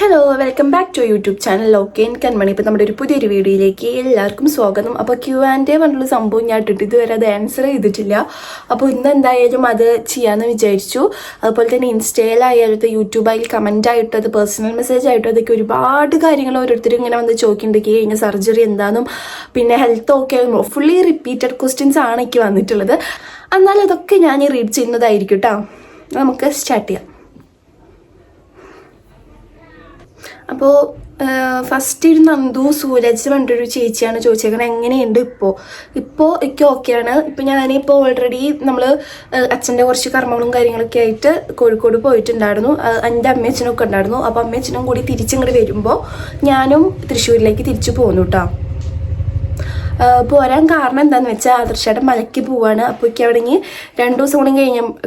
Hello, welcome back to YouTube channel okay Kanmani. ഇപ്പം നമ്മുടെ ഒരു പുതിയൊരു വീഡിയോയിലേക്ക് എല്ലാവർക്കും സ്വാഗതം. അപ്പോൾ Q&A പറഞ്ഞുള്ള സംഭവം ഞാൻ ഇട്ടിട്ട് ഇതുവരെ അത് ആൻസർ ചെയ്തിട്ടില്ല. അപ്പോൾ ഇന്ന് എന്തായാലും അത് ചെയ്യാമെന്ന് വിചാരിച്ചു. അതുപോലെ തന്നെ ഇൻസ്റ്റയിലായാലും യൂട്യൂബായി കമൻ്റ് ആയിട്ടും അത് പേഴ്സണൽ മെസ്സേജ് ആയിട്ടും അതൊക്കെ ഒരുപാട് കാര്യങ്ങൾ ഓരോരുത്തരും ഇങ്ങനെ വന്ന് ചോദിക്കുന്നുണ്ടെങ്കിൽ കഴിഞ്ഞ സർജറി എന്താണെന്നും പിന്നെ health okay fully repeated questions ആണ് എനിക്ക് വന്നിട്ടുള്ളത്. എന്നാൽ അതൊക്കെ ഞാൻ റീഡ് ചെയ്യുന്നതായിരിക്കും കേട്ടോ. നമുക്ക് സ്റ്റാർട്ട് ചെയ്യാം. അപ്പോൾ ഫസ്റ്റ് ഒരു നന്ദു സൂരജ് പറഞ്ഞൊരു ചേച്ചിയാണ് ചോദിച്ചേക്കുന്നത് എങ്ങനെയുണ്ട് ഇപ്പോൾ എനിക്ക് ഓക്കെയാണ്. ഇപ്പം ഞാനിപ്പോൾ ഓൾറെഡി നമ്മൾ അച്ഛൻ്റെ കുറച്ച് കർമ്മങ്ങളും കാര്യങ്ങളൊക്കെ ആയിട്ട് കോഴിക്കോട് പോയിട്ടുണ്ടായിരുന്നു. എൻ്റെ അമ്മയച്ഛനൊക്കെ ഉണ്ടായിരുന്നു. അപ്പോൾ അമ്മയച്ഛനും കൂടി തിരിച്ചിങ്ങോട്ട് വരുമ്പോൾ ഞാനും തൃശ്ശൂരിലേക്ക് തിരിച്ചു പോന്നു കേട്ടോ. പോരാൻ കാരണം എന്താണെന്ന് വെച്ചാൽ ആദർശേട്ടൻ മലയ്ക്ക് പോവാണ്. അപ്പോൾ എനിക്ക് അവിടെ 2 ദിവസം കൂടി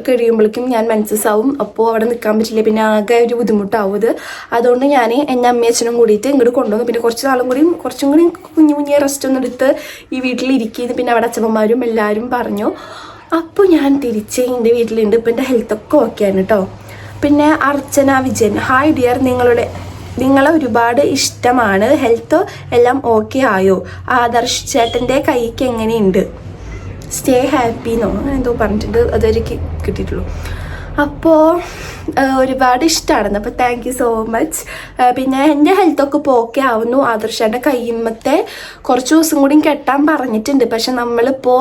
കഴിയുമ്പോഴേക്കും ഞാൻ മെൻസസ്സാവും. അപ്പോൾ അവിടെ നിൽക്കാൻ പറ്റില്ല, പിന്നെ ആകെ ഒരു ബുദ്ധിമുട്ടാവും അത്. അതുകൊണ്ട് ഞാൻ എൻ്റെ അമ്മയച്ഛനും കൂടിയിട്ട് ഇങ്ങോട്ട് കൊണ്ടുവന്നു. പിന്നെ കുറച്ചും കൂടി കുഞ്ഞു റെസ്റ്റ് ഒന്നും എടുത്ത് ഈ വീട്ടിലിരിക്കുന്നത്. പിന്നെ അവിടെ അച്ഛമ്മമാരും എല്ലാവരും പറഞ്ഞു. അപ്പോൾ ഞാൻ തിരിച്ച് എൻ്റെ വീട്ടിലുണ്ട്. ഇപ്പം എൻ്റെ ഹെൽത്തൊക്കെ ഓക്കെയാണ് കേട്ടോ. പിന്നെ അർച്ചന വിജയൻ, ഹായ് ഡിയർ, നിങ്ങളെ ഒരുപാട് ഇഷ്ടമാണ്. ഹെൽത്ത് എല്ലാം ഓക്കെ ആയോ? ആദർശ് ചേട്ടൻ്റെ കൈക്ക് എങ്ങനെയുണ്ട്? സ്റ്റേ ഹാപ്പിന്നോ എന്തോ പറഞ്ഞിട്ടുണ്ട്, അതൊരു കിട്ടിയിട്ടുള്ളൂ. അപ്പോൾ ഒരുപാട് ഇഷ്ടമാണെന്ന്. അപ്പോൾ താങ്ക് യു സോ മച്ച്. പിന്നെ എൻ്റെ ഹെൽത്തൊക്കെ ഇപ്പോൾ ഓക്കെ ആവുന്നു. ആദർശേട്ടൻ്റെ കയ്യുമ്മത്തെ കുറച്ച് ദിവസം കൂടി കെട്ടാൻ പറഞ്ഞിട്ടുണ്ട്. പക്ഷെ നമ്മളിപ്പോൾ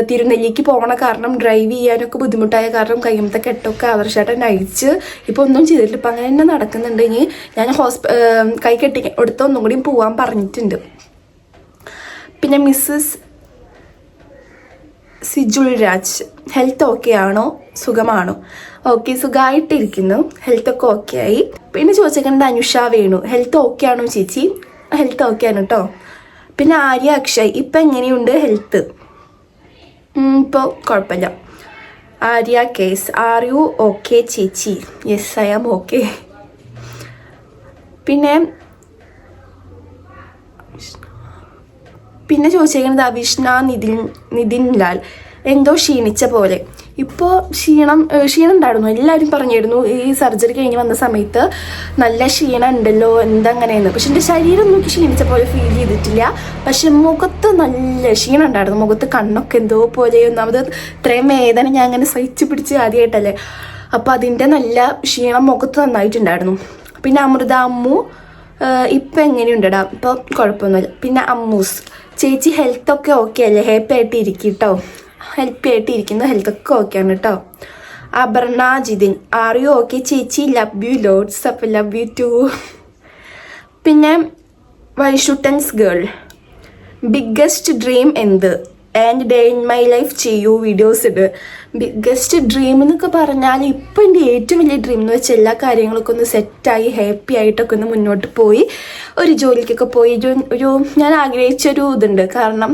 തിരുനെല്ലിക്ക് പോകണ കാരണം ഡ്രൈവ് ചെയ്യാനൊക്കെ ബുദ്ധിമുട്ടായ കാരണം കയ്യുമ്മത്തെ കെട്ടൊക്കെ ആദർശേട്ടൻ അഴിച്ച് ഇപ്പോൾ ഒന്നും ചെയ്തിട്ടില്ല. ഇപ്പം അങ്ങനെ തന്നെ നടക്കുന്നുണ്ട്. ഇനി ഞാൻ കൈ കെട്ടി എടുത്ത് ഒന്നും കൂടി പോവാൻ പറഞ്ഞിട്ടുണ്ട്. പിന്നെ മിസ്സസ് സിജുൽ രാജ്, ഹെൽത്ത് ഓക്കെ ആണോ? സുഖമാണോ? ഓക്കെ, സുഖമായിട്ടിരിക്കുന്നു. ഹെൽത്തൊക്കെ ഓക്കെ ആയി. പിന്നെ ചോദിച്ചേക്കുന്നത് അനുഷ വേണു, ഹെൽത്ത് ഓക്കെ ആണോ ചേച്ചി? ഹെൽത്ത് ഓക്കെ ആണ് കേട്ടോ. പിന്നെ ആര്യ അക്ഷയ്, ഇപ്പം എങ്ങനെയുണ്ട് ഹെൽത്ത്? ഇപ്പോൾ കുഴപ്പമില്ല. ആര്യ കേസ്, ആർ യു ഓക്കെ ചേച്ചി? Yes, I am okay. പിന്നെ ചോദിച്ചേക്കുന്നത് അവിഷ്ണ നിതിൻ ലാൽ, എന്തോ ക്ഷീണിച്ച പോലെ. ഇപ്പോൾ ക്ഷീണം ഉണ്ടായിരുന്നു. എല്ലാവരും പറഞ്ഞിരുന്നു ഈ സർജറി കഴിഞ്ഞ് വന്ന സമയത്ത് നല്ല ക്ഷീണം ഉണ്ടല്ലോ, എന്തങ്ങനെയെന്ന്. പക്ഷെ എൻ്റെ ശരീരം നോക്കി ക്ഷീണിച്ച പോലെ ഫീൽ ചെയ്തിട്ടില്ല. പക്ഷെ മുഖത്ത് നല്ല ക്ഷീണം ഉണ്ടായിരുന്നു. മുഖത്ത് കണ്ണൊക്കെ എന്തോ പോലെ. ഒന്നാമത് ഇത്രയും വേദന ഞാൻ അങ്ങനെ സഹിച്ച് പിടിച്ച് ആദ്യമായിട്ടല്ലേ. അപ്പോൾ അതിൻ്റെ നല്ല ക്ഷീണം മുഖത്ത് നന്നായിട്ടുണ്ടായിരുന്നു. പിന്നെ അമൃത അമ്മു, ഇപ്പം എങ്ങനെയുണ്ടടാ? ഇപ്പോൾ കുഴപ്പമൊന്നുമില്ല. പിന്നെ അമ്മൂസ്, ചേച്ചി ഹെൽത്തൊക്കെ ഓക്കെ അല്ലേ? ഹാപ്പി ആയിട്ട് ഇരിക്കും കേട്ടോ. ഹാപ്പി ആയിട്ട് ഇരിക്കുന്നു, ഹെൽത്തൊക്കെ ഓക്കെയാണ് കേട്ടോ. Aparna Jithin, are you okay ചേച്ചി? Love you loads. അപ്പം ലവ് യു ടു. പിന്നെ വൈഷുട്ടൻസ് ഗേൾ, ബിഗ്ഗസ്റ്റ് ഡ്രീം എന്ത്? And day in my life ചെയ്യൂ, വീഡിയോസ് ഇട്. ബിഗ്ഗസ്റ്റ് ഡ്രീം എന്നൊക്കെ പറഞ്ഞാൽ ഇപ്പം എൻ്റെ ഏറ്റവും വലിയ ഡ്രീം എന്ന് വെച്ചാൽ എല്ലാ കാര്യങ്ങളൊക്കെ ഒന്ന് സെറ്റായി ഹാപ്പി ആയിട്ടൊക്കെ ഒന്ന് മുന്നോട്ട് പോയി ഒരു ജോലിക്കൊക്കെ പോയി ഒരു ഞാൻ ആഗ്രഹിച്ചൊരു ഇതുണ്ട്. കാരണം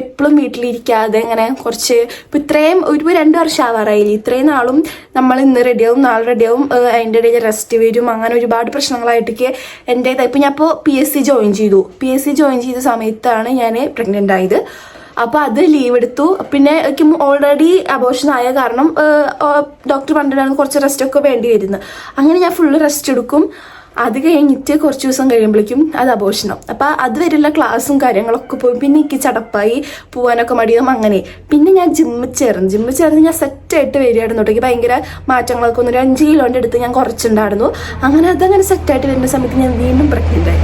എപ്പോഴും വീട്ടിലിരിക്കാതെ ഇങ്ങനെ കുറച്ച് ഇപ്പം ഇത്രയും 2 വർഷം ആവാറായില്ലേ. ഇത്രയും നാളും നമ്മൾ ഇന്ന് റെഡിയാവും നാളെ റെഡിയാവും, അതിൻ്റെ ഇടയിൽ റെസ്റ്റ് വരും, അങ്ങനെ ഒരുപാട് പ്രശ്നങ്ങളായിട്ടൊക്കെ എൻ്റേതായി. ഇപ്പം ഞാൻ ഇപ്പോൾ PSC ജോയിൻ ചെയ്ത സമയത്താണ് ഞാൻ പ്രഗ്നൻ്റ് ആയത്. അപ്പോൾ അത് ലീവ് എടുത്തു. പിന്നെ എനിക്ക് ഓൾറെഡി അബോർഷൻ ആയ കാരണം ഡോക്ടർ പറഞ്ഞിട്ടാണ് കുറച്ച് റെസ്റ്റൊക്കെ വേണ്ടി വരുന്നത്. അങ്ങനെ ഞാൻ ഫുള്ള് റെസ്റ്റ് എടുക്കും. അത് കഴിഞ്ഞിട്ട് കുറച്ച് ദിവസം കഴിയുമ്പോഴേക്കും അത് അബോർഷനും. അപ്പോൾ അതുവരെയുള്ള ക്ലാസ്സും കാര്യങ്ങളൊക്കെ പോയി. പിന്നെ എനിക്ക് ചടപ്പായി, പോകാനൊക്കെ മടിയും. അങ്ങനെ പിന്നെ ഞാൻ ജിമ്മിൽ ചേർന്ന് ഞാൻ സെറ്റായിട്ട് വരികയായിരുന്നു. എനിക്ക് ഭയങ്കര മാറ്റങ്ങളൊക്കെ ഒരു 5 കിലോൻ്റെ അടുത്ത് ഞാൻ കുറച്ചുണ്ടായിരുന്നു. അതങ്ങനെ സെറ്റായിട്ട് വരുന്ന സമയത്ത് ഞാൻ വീണ്ടും പ്രഗ്നൻ്റായി.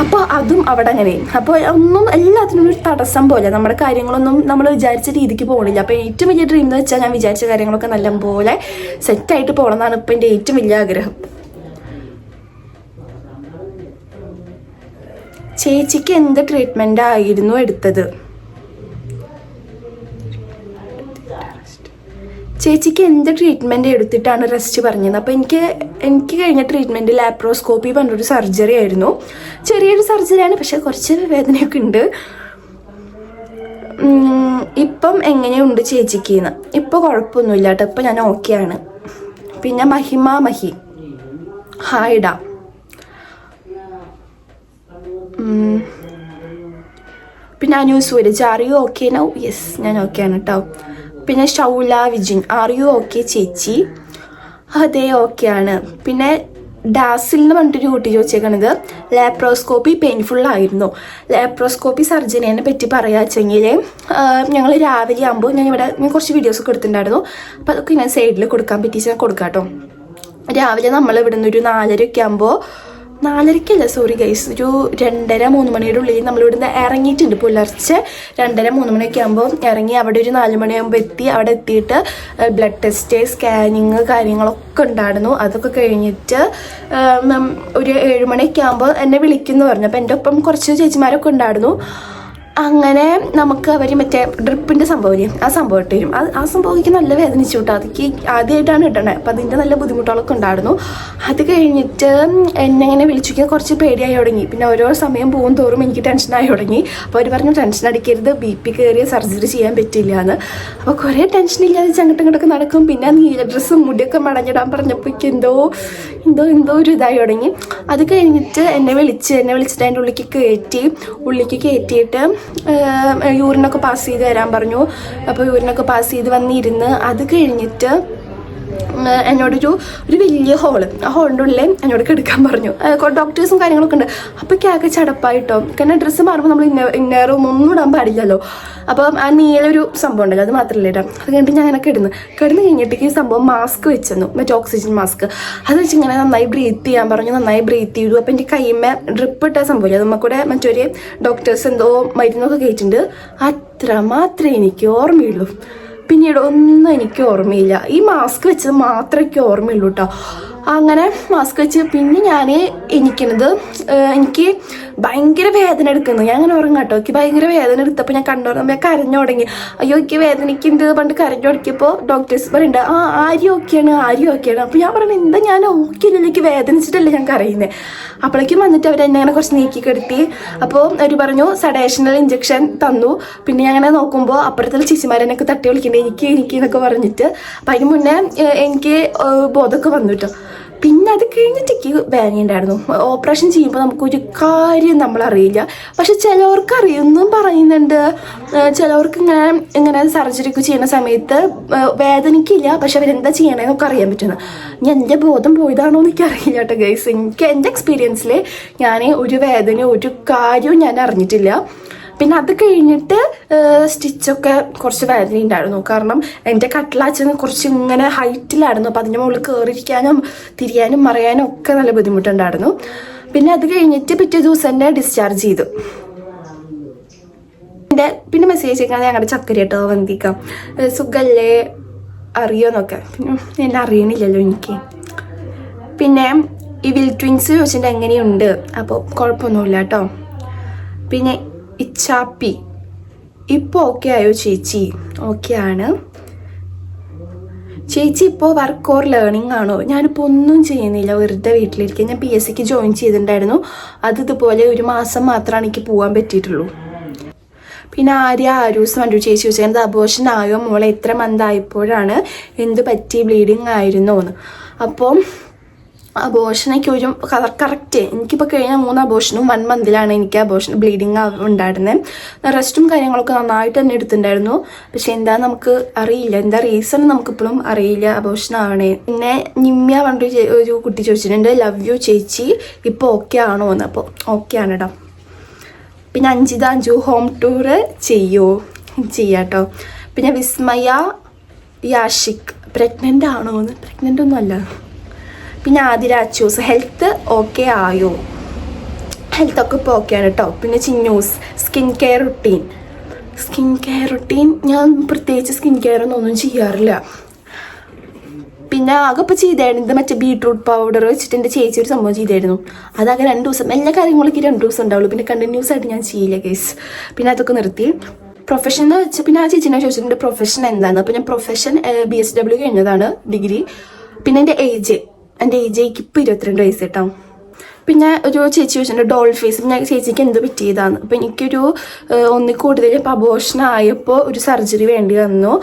അപ്പോൾ അതും അവിടെ അങ്ങനെ. അപ്പോൾ ഒന്നും എല്ലാത്തിനും ഒരു തടസ്സം പോലെ നമ്മുടെ കാര്യങ്ങളൊന്നും നമ്മൾ വിചാരിച്ച രീതിക്ക് പോകണില്ല. അപ്പോൾ ഏറ്റവും വലിയ ഡ്രീം എന്ന് വെച്ചാൽ ഞാൻ വിചാരിച്ച കാര്യങ്ങളൊക്കെ നല്ലപോലെ സെറ്റായിട്ട് പോകണം എന്നാണ് ഇപ്പം എൻ്റെ ഏറ്റവും വലിയ ആഗ്രഹം. ചേച്ചിക്ക് എന്ത് ട്രീറ്റ്മെൻ്റ് ആയിരുന്നു എടുത്തത്? ചേച്ചിക്ക് എന്ത് ട്രീറ്റ്മെൻറ്റ് എടുത്തിട്ടാണ് റെസ്റ്റ് പറഞ്ഞത്? അപ്പോൾ എനിക്ക് കഴിഞ്ഞ ട്രീറ്റ്മെൻറ്റ് ലാപ്രോസ്കോപ്പി പറഞ്ഞൊരു സർജറി ആയിരുന്നു. ചെറിയൊരു സർജറിയാണ്, പക്ഷെ കുറച്ച് വേദനയൊക്കെ ഉണ്ട്. ഇപ്പം എങ്ങനെയുണ്ട് ചേച്ചിക്ക് എന്ന്? ഇപ്പോൾ കുഴപ്പമൊന്നുമില്ല കേട്ടോ, ഇപ്പം ഞാൻ ഓക്കെയാണ്. പിന്നെ മഹി, ഹായ്ഡാ. പിന്നെ Anu Sooraj, are you okay now? Yes, ഞാൻ ഓക്കെയാണ് കേട്ടോ. പിന്നെ Shaula Vijin, are you okay ചേച്ചി? അതെ, ഓക്കെയാണ്. പിന്നെ ഡാസിൽ എന്ന് പറഞ്ഞിട്ടൊരു കുട്ടി ചോദിച്ചേക്കണത് ലാപ്രോസ്കോപ്പി പെയിൻഫുള്ളായിരുന്നു. ലാപ്രോസ്കോപ്പി സർജറിനെ പറ്റി പറയുക വെച്ചെങ്കിൽ ഞങ്ങൾ രാവിലെ ആകുമ്പോൾ ഞാൻ കുറച്ച് വീഡിയോസൊക്കെ എടുത്തിട്ടുണ്ടായിരുന്നു. അപ്പോൾ അതൊക്കെ ഞാൻ സൈഡിൽ കൊടുക്കാൻ പറ്റിച്ച് ഞാൻ കൊടുക്കാം കേട്ടോ. രാവിലെ നമ്മൾ ഇവിടെ നിന്ന് ഒരു 4:30 ആകുമ്പോൾ 4:30 സോറി ഗൈസ്, ഒരു 2:30-3 മണിയുടെ ഉള്ളിൽ നമ്മളിവിടുന്ന് ഇറങ്ങിയിട്ടുണ്ട്. പുലർച്ചെ 2:30-3 മണിയൊക്കെ ആകുമ്പോൾ ഇറങ്ങി അവിടെ ഒരു 4 മണിയാകുമ്പോൾ എത്തി. അവിടെ എത്തിയിട്ട് ബ്ലഡ് ടെസ്റ്റ്, സ്കാനിങ് കാര്യങ്ങളൊക്കെ ഉണ്ടായിരുന്നു. അതൊക്കെ കഴിഞ്ഞിട്ട് ഒരു 7 മണിയൊക്കെ ആകുമ്പോൾ എന്നെ വിളിക്കുമെന്ന് പറഞ്ഞു. അപ്പോൾ എൻ്റെ ഒപ്പം കുറച്ച് ചേച്ചിമാരൊക്കെ ഉണ്ടായിരുന്നു. അങ്ങനെ നമുക്ക് അവർ മറ്റേ ഡ്രിപ്പിൻ്റെ സംഭവം ആ സംഭവം ഇട്ട് തരും. ആ സംഭവം എനിക്ക് നല്ല വേദനിച്ചു കേട്ടോ. അതൊക്കെ ആദ്യമായിട്ടാണ് ഇടണേ. അപ്പം അതിൻ്റെ നല്ല ബുദ്ധിമുട്ടുകളൊക്കെ ഉണ്ടായിരുന്നു. അത് കഴിഞ്ഞിട്ട് എന്നെ ഇങ്ങനെ വിളിച്ചിരിക്കാൻ കുറച്ച് പേടിയായി തുടങ്ങി. പിന്നെ ഓരോ സമയം പോകും തോറും എനിക്ക് ടെൻഷനായി തുടങ്ങി. അപ്പോൾ അവർ പറഞ്ഞു ടെൻഷൻ അടിക്കരുത്, BP കയറിയ സർജറി ചെയ്യാൻ പറ്റില്ല എന്ന്. അപ്പോൾ കുറേ ടെൻഷനില്ലാതെ ചങ്ങട്ടങ്ങോട്ടൊക്കെ നടക്കും. പിന്നെ നീല ഡ്രസ്സും മുടിയൊക്കെ മടഞ്ഞിടാൻ പറഞ്ഞപ്പോൾ എന്തോ ഒരു ഇതായി തുടങ്ങി. അത് കഴിഞ്ഞിട്ട് എന്നെ വിളിച്ചിട്ട് അതിൻ്റെ ഉള്ളിലേക്ക് കയറ്റിയിട്ട് യൂറിനൊക്കെ പാസ് ചെയ്ത് തരാൻ പറഞ്ഞു. അപ്പോൾ യൂറിനൊക്കെ പാസ് ചെയ്ത് വന്നിരുന്ന് അത് കഴിഞ്ഞിട്ട് എന്നോടൊരു വലിയ ഹോള്, ആ ഹോളിൻ്റെ ഉള്ളിൽ എന്നോട് കിടക്കാൻ പറഞ്ഞു. ഡോക്ടേഴ്സും കാര്യങ്ങളൊക്കെ ഉണ്ട്. അപ്പോൾ ആകെ ചടപ്പായിട്ടോ. കാരണം ഡ്രസ്സ് മാറുമ്പോൾ നമ്മൾ ഇന്നറും ഒന്നും ഇടാൻ പാടില്ലല്ലോ. അപ്പം ആ നീലൊരു സംഭവം ഉണ്ടല്ലോ, അത് മാത്രമല്ല ഇടാം. അത് കഴിഞ്ഞിട്ട് ഞാൻ അങ്ങനെ കിടന്ന് കഴിഞ്ഞിട്ട് ഈ സംഭവം മാസ്ക് വെച്ചെന്നു, മറ്റേ ഓക്സിജൻ മാസ്ക്. അത് വെച്ച് ഇങ്ങനെ നന്നായി ബ്രീത്ത് ചെയ്യാൻ പറഞ്ഞു. നന്നായി ബ്രീത്ത് ചെയ്തു. അപ്പം എൻ്റെ കൈമേ ഡ്രിപ്പ് ഇട്ട സംഭവമില്ല, നമുക്കൂടെ മറ്റൊരു ഡോക്ടേഴ്സ് എന്തോ മരുന്നൊക്കെ കഴിച്ചിട്ടുണ്ട്. അത്ര മാത്രമേ എനിക്ക് ഓർമ്മയുള്ളൂ. പിന്നീട് ഒന്നും എനിക്ക് ഓർമ്മയില്ല. ഈ മാസ്ക് വെച്ചത് മാത്രമേ എനിക്ക് ഓർമ്മയുള്ളൂ കേട്ടോ. അങ്ങനെ മാസ്ക് വെച്ച് പിന്നെ ഞാൻ എനിക്ക് ഭയങ്കര വേദന എടുക്കുന്നു. ഞാൻ അങ്ങനെ ഉറങ്ങാം കേട്ടോ. എനിക്ക് ഭയങ്കര വേദന എടുത്തപ്പോൾ ഞാൻ കണ്ടുറങ്ങുമ്പോൾ കരഞ്ഞു തുടങ്ങി. അയ്യോ എനിക്ക് വേദനയ്ക്കുണ്ട് പണ്ട് കരഞ്ഞു തുടങ്ങിയപ്പോൾ ഡോക്ടേഴ്സ് പറയുന്നുണ്ട് ആര്യ ഓക്കെയാണ്. അപ്പോൾ ഞാൻ പറഞ്ഞു എന്താ ഞാൻ ഓക്കെയല്ലോ, എനിക്ക് വേദനിച്ചിട്ടല്ലേ ഞാൻ കരയുന്നത്. അപ്പോഴേക്കും വന്നിട്ട് അവരെന്നെ അങ്ങനെ കുറച്ച് നീക്കി കെടുത്തി. അപ്പോൾ അവർ പറഞ്ഞു സഡേഷണൽ ഇഞ്ചക്ഷൻ തന്നു. പിന്നെ ഞാൻ അങ്ങനെ നോക്കുമ്പോൾ അപ്പുറത്തുള്ള ചേച്ചിമാരെന്നൊക്കെ തട്ടി വിളിക്കുന്നുണ്ട് എനിക്ക് എന്നൊക്കെ പറഞ്ഞിട്ട്. അപ്പം അതിന് മുന്നേ എനിക്ക് ബോധമൊക്കെ വന്നു കേട്ടോ. പിന്നെ അത് കഴിഞ്ഞിട്ട് എനിക്ക് വേദനയുണ്ടായിരുന്നു. ഓപ്പറേഷൻ ചെയ്യുമ്പോൾ നമുക്കൊരു കാര്യം നമ്മളറിയില്ല. പക്ഷെ ചിലവർക്ക് അറിയുമെന്നും പറയുന്നുണ്ട്. ചിലവർക്ക് ഇങ്ങനെ സർജറിക്ക് ചെയ്യുന്ന സമയത്ത് വേദനയ്ക്കില്ല, പക്ഷെ അവരെന്താ ചെയ്യണമെന്നൊക്കെ അറിയാൻ പറ്റുന്നു. ഞാൻ എൻ്റെ ബോധം പോയതാണോ എന്ന് എനിക്കറിയില്ല കേട്ടോ ഗൈസ്. എൻ്റെ എക്സ്പീരിയൻസിൽ ഞാൻ ഒരു വേദന ഒരു കാര്യവും ഞാൻ അറിഞ്ഞിട്ടില്ല. പിന്നെ അത് കഴിഞ്ഞിട്ട് സ്റ്റിച്ചൊക്കെ കുറച്ച് വേദന ഉണ്ടായിരുന്നു. കാരണം എൻ്റെ കട്ടിലാച്ചന് കുറച്ച് ഇങ്ങനെ ഹൈറ്റിലായിരുന്നു. അപ്പം അതിൻ്റെ മുകളിൽ കയറിയിരിക്കാനും തിരിയാനും മറിയാനും ഒക്കെ നല്ല ബുദ്ധിമുട്ടുണ്ടായിരുന്നു. പിന്നെ അത് കഴിഞ്ഞിട്ട് പിറ്റേ ദിവസം തന്നെ ഡിസ്ചാർജ് ചെയ്തു. പിന്നെ മെസ്സേജ് അയക്കാൻ ഞങ്ങളുടെ ചക്കര കേട്ടോ വന്ദിക്കാം, സുഖല്ലേ അറിയോന്നൊക്കെ. പിന്നെ എന്നെ അറിയണില്ലല്ലോ എനിക്ക്. പിന്നെ ഈ വിൽ ട്വിൻസ് ചോദിച്ചിട്ട് എങ്ങനെയുണ്ട്? അപ്പോൾ കുഴപ്പമൊന്നുമില്ല കേട്ടോ. പിന്നെ ഇച്ചാപ്പി ഇപ്പോൾ ഓക്കെ ആയോ ചേച്ചി? ഓക്കെ ആണ് ചേച്ചി. ഇപ്പോൾ വർക്ക് ഓർ ലേണിംഗ് ആണോ? ഞാനിപ്പോൾ ഒന്നും ചെയ്യുന്നില്ല, വെറുതെ വീട്ടിലിരിക്കുക. ഞാൻ PSCക്ക് ജോയിൻ ചെയ്തിട്ടുണ്ടായിരുന്നു. ഇതുപോലെ 1 മാസം മാത്രമാണ് എനിക്ക് പോകാൻ പറ്റിയിട്ടുള്ളൂ. പിന്നെ ആരൂസ് കണ്ടു ചേച്ചി ചോദിച്ചത് അബോർഷൻ ആയോ മോളെ, എത്ര മന്ത് ആയപ്പോഴാണ്, എന്ത് പറ്റി, ബ്ലീഡിങ് ആയിരുന്നോ എന്ന്. അപ്പം അബോർഷനൊക്കെ ഒരു കറക്റ്റ് എനിക്കിപ്പോൾ കഴിഞ്ഞ 3 അബോർഷനും 1 മന്തിലാണ് എനിക്ക് അബോർഷൻ ബ്ലീഡിങ് ഉണ്ടായിരുന്നത്. റെസ്റ്റും കാര്യങ്ങളൊക്കെ നന്നായിട്ട് തന്നെ എടുത്തിട്ടുണ്ടായിരുന്നു. പക്ഷെ എന്താ നമുക്ക് അറിയില്ല, എന്താ റീസൺ നമുക്കിപ്പോഴും അറിയില്ല അബോർഷൻ ആവണേ. പിന്നെ നിമ്യ പറഞ്ഞിട്ട് ഒരു കുട്ടി ചോദിച്ചിട്ടുണ്ട് ലവ് യു ചേച്ചി, ഇപ്പോൾ ഓക്കെ ആണോ എന്ന്. അപ്പോൾ ഓക്കെ ആണ് കേട്ടോ. പിന്നെ അഞ്ജു ഹോം ടൂറ് ചെയ്യാട്ടോ. പിന്നെ വിസ്മയ യാഷിക് പ്രഗ്നൻ്റ് ആണോ എന്ന്. പ്രഗ്നൻ്റ് ഒന്നും അല്ല. പിന്നെ ആദിരാച്ചൂസ് ഹെൽത്ത് ഓക്കെ ആയോ? ഹെൽത്തൊക്കെ ഇപ്പോൾ ഓക്കെയാണ് കേട്ടോ. പിന്നെ ചിന്നൂസ് സ്കിൻ കെയർ റുട്ടീൻ ഞാൻ പ്രത്യേകിച്ച് സ്കിൻ കെയർ ഒന്നും ചെയ്യാറില്ല. പിന്നെ ആകെ ഇപ്പോൾ ചെയ്തായിരുന്നു ഇത് മറ്റേ ബീട്രൂട്ട് പൗഡർ വെച്ചിട്ട് എൻ്റെ ചേച്ചി ഒരു സംഭവം ചെയ്തായിരുന്നു. അതാകെ 2 ദിവസം, എല്ലാ കാര്യങ്ങളൊക്കെ 2 ദിവസം ഉണ്ടാവുള്ളൂ. പിന്നെ കണ്ടിന്യൂസ് ആയിട്ട് ഞാൻ ചെയ്യില്ല കേസ്. പിന്നെ അതൊക്കെ നിർത്തി. പ്രൊഫഷൻ എന്ന് വെച്ചാൽ പിന്നെ ആ ചേച്ചിനെ ചോദിച്ചിട്ടുണ്ട് പ്രൊഫഷൻ എന്താണെന്ന്. അപ്പോൾ ഞാൻ പ്രൊഫഷൻ BSW കഴിഞ്ഞതാണ്, ഡിഗ്രി. പിന്നെ എൻ്റെ ഏജ് ഇപ്പോൾ 22 വയസ്സ് കേട്ടോ. പിന്നെ ഒരു ചേച്ചി ചോദിച്ചിട്ടുണ്ട് ഡോൾ ഫേസ്. ഞാൻ ചേച്ചിക്ക് എന്ത് പറ്റിയതാണ്. അപ്പോൾ എനിക്കൊരു 1 കൂടുതൽ ഇപ്പോൾ അബോർഷൻ ആയപ്പോൾ ഒരു സർജറി വേണ്ടി വന്നു.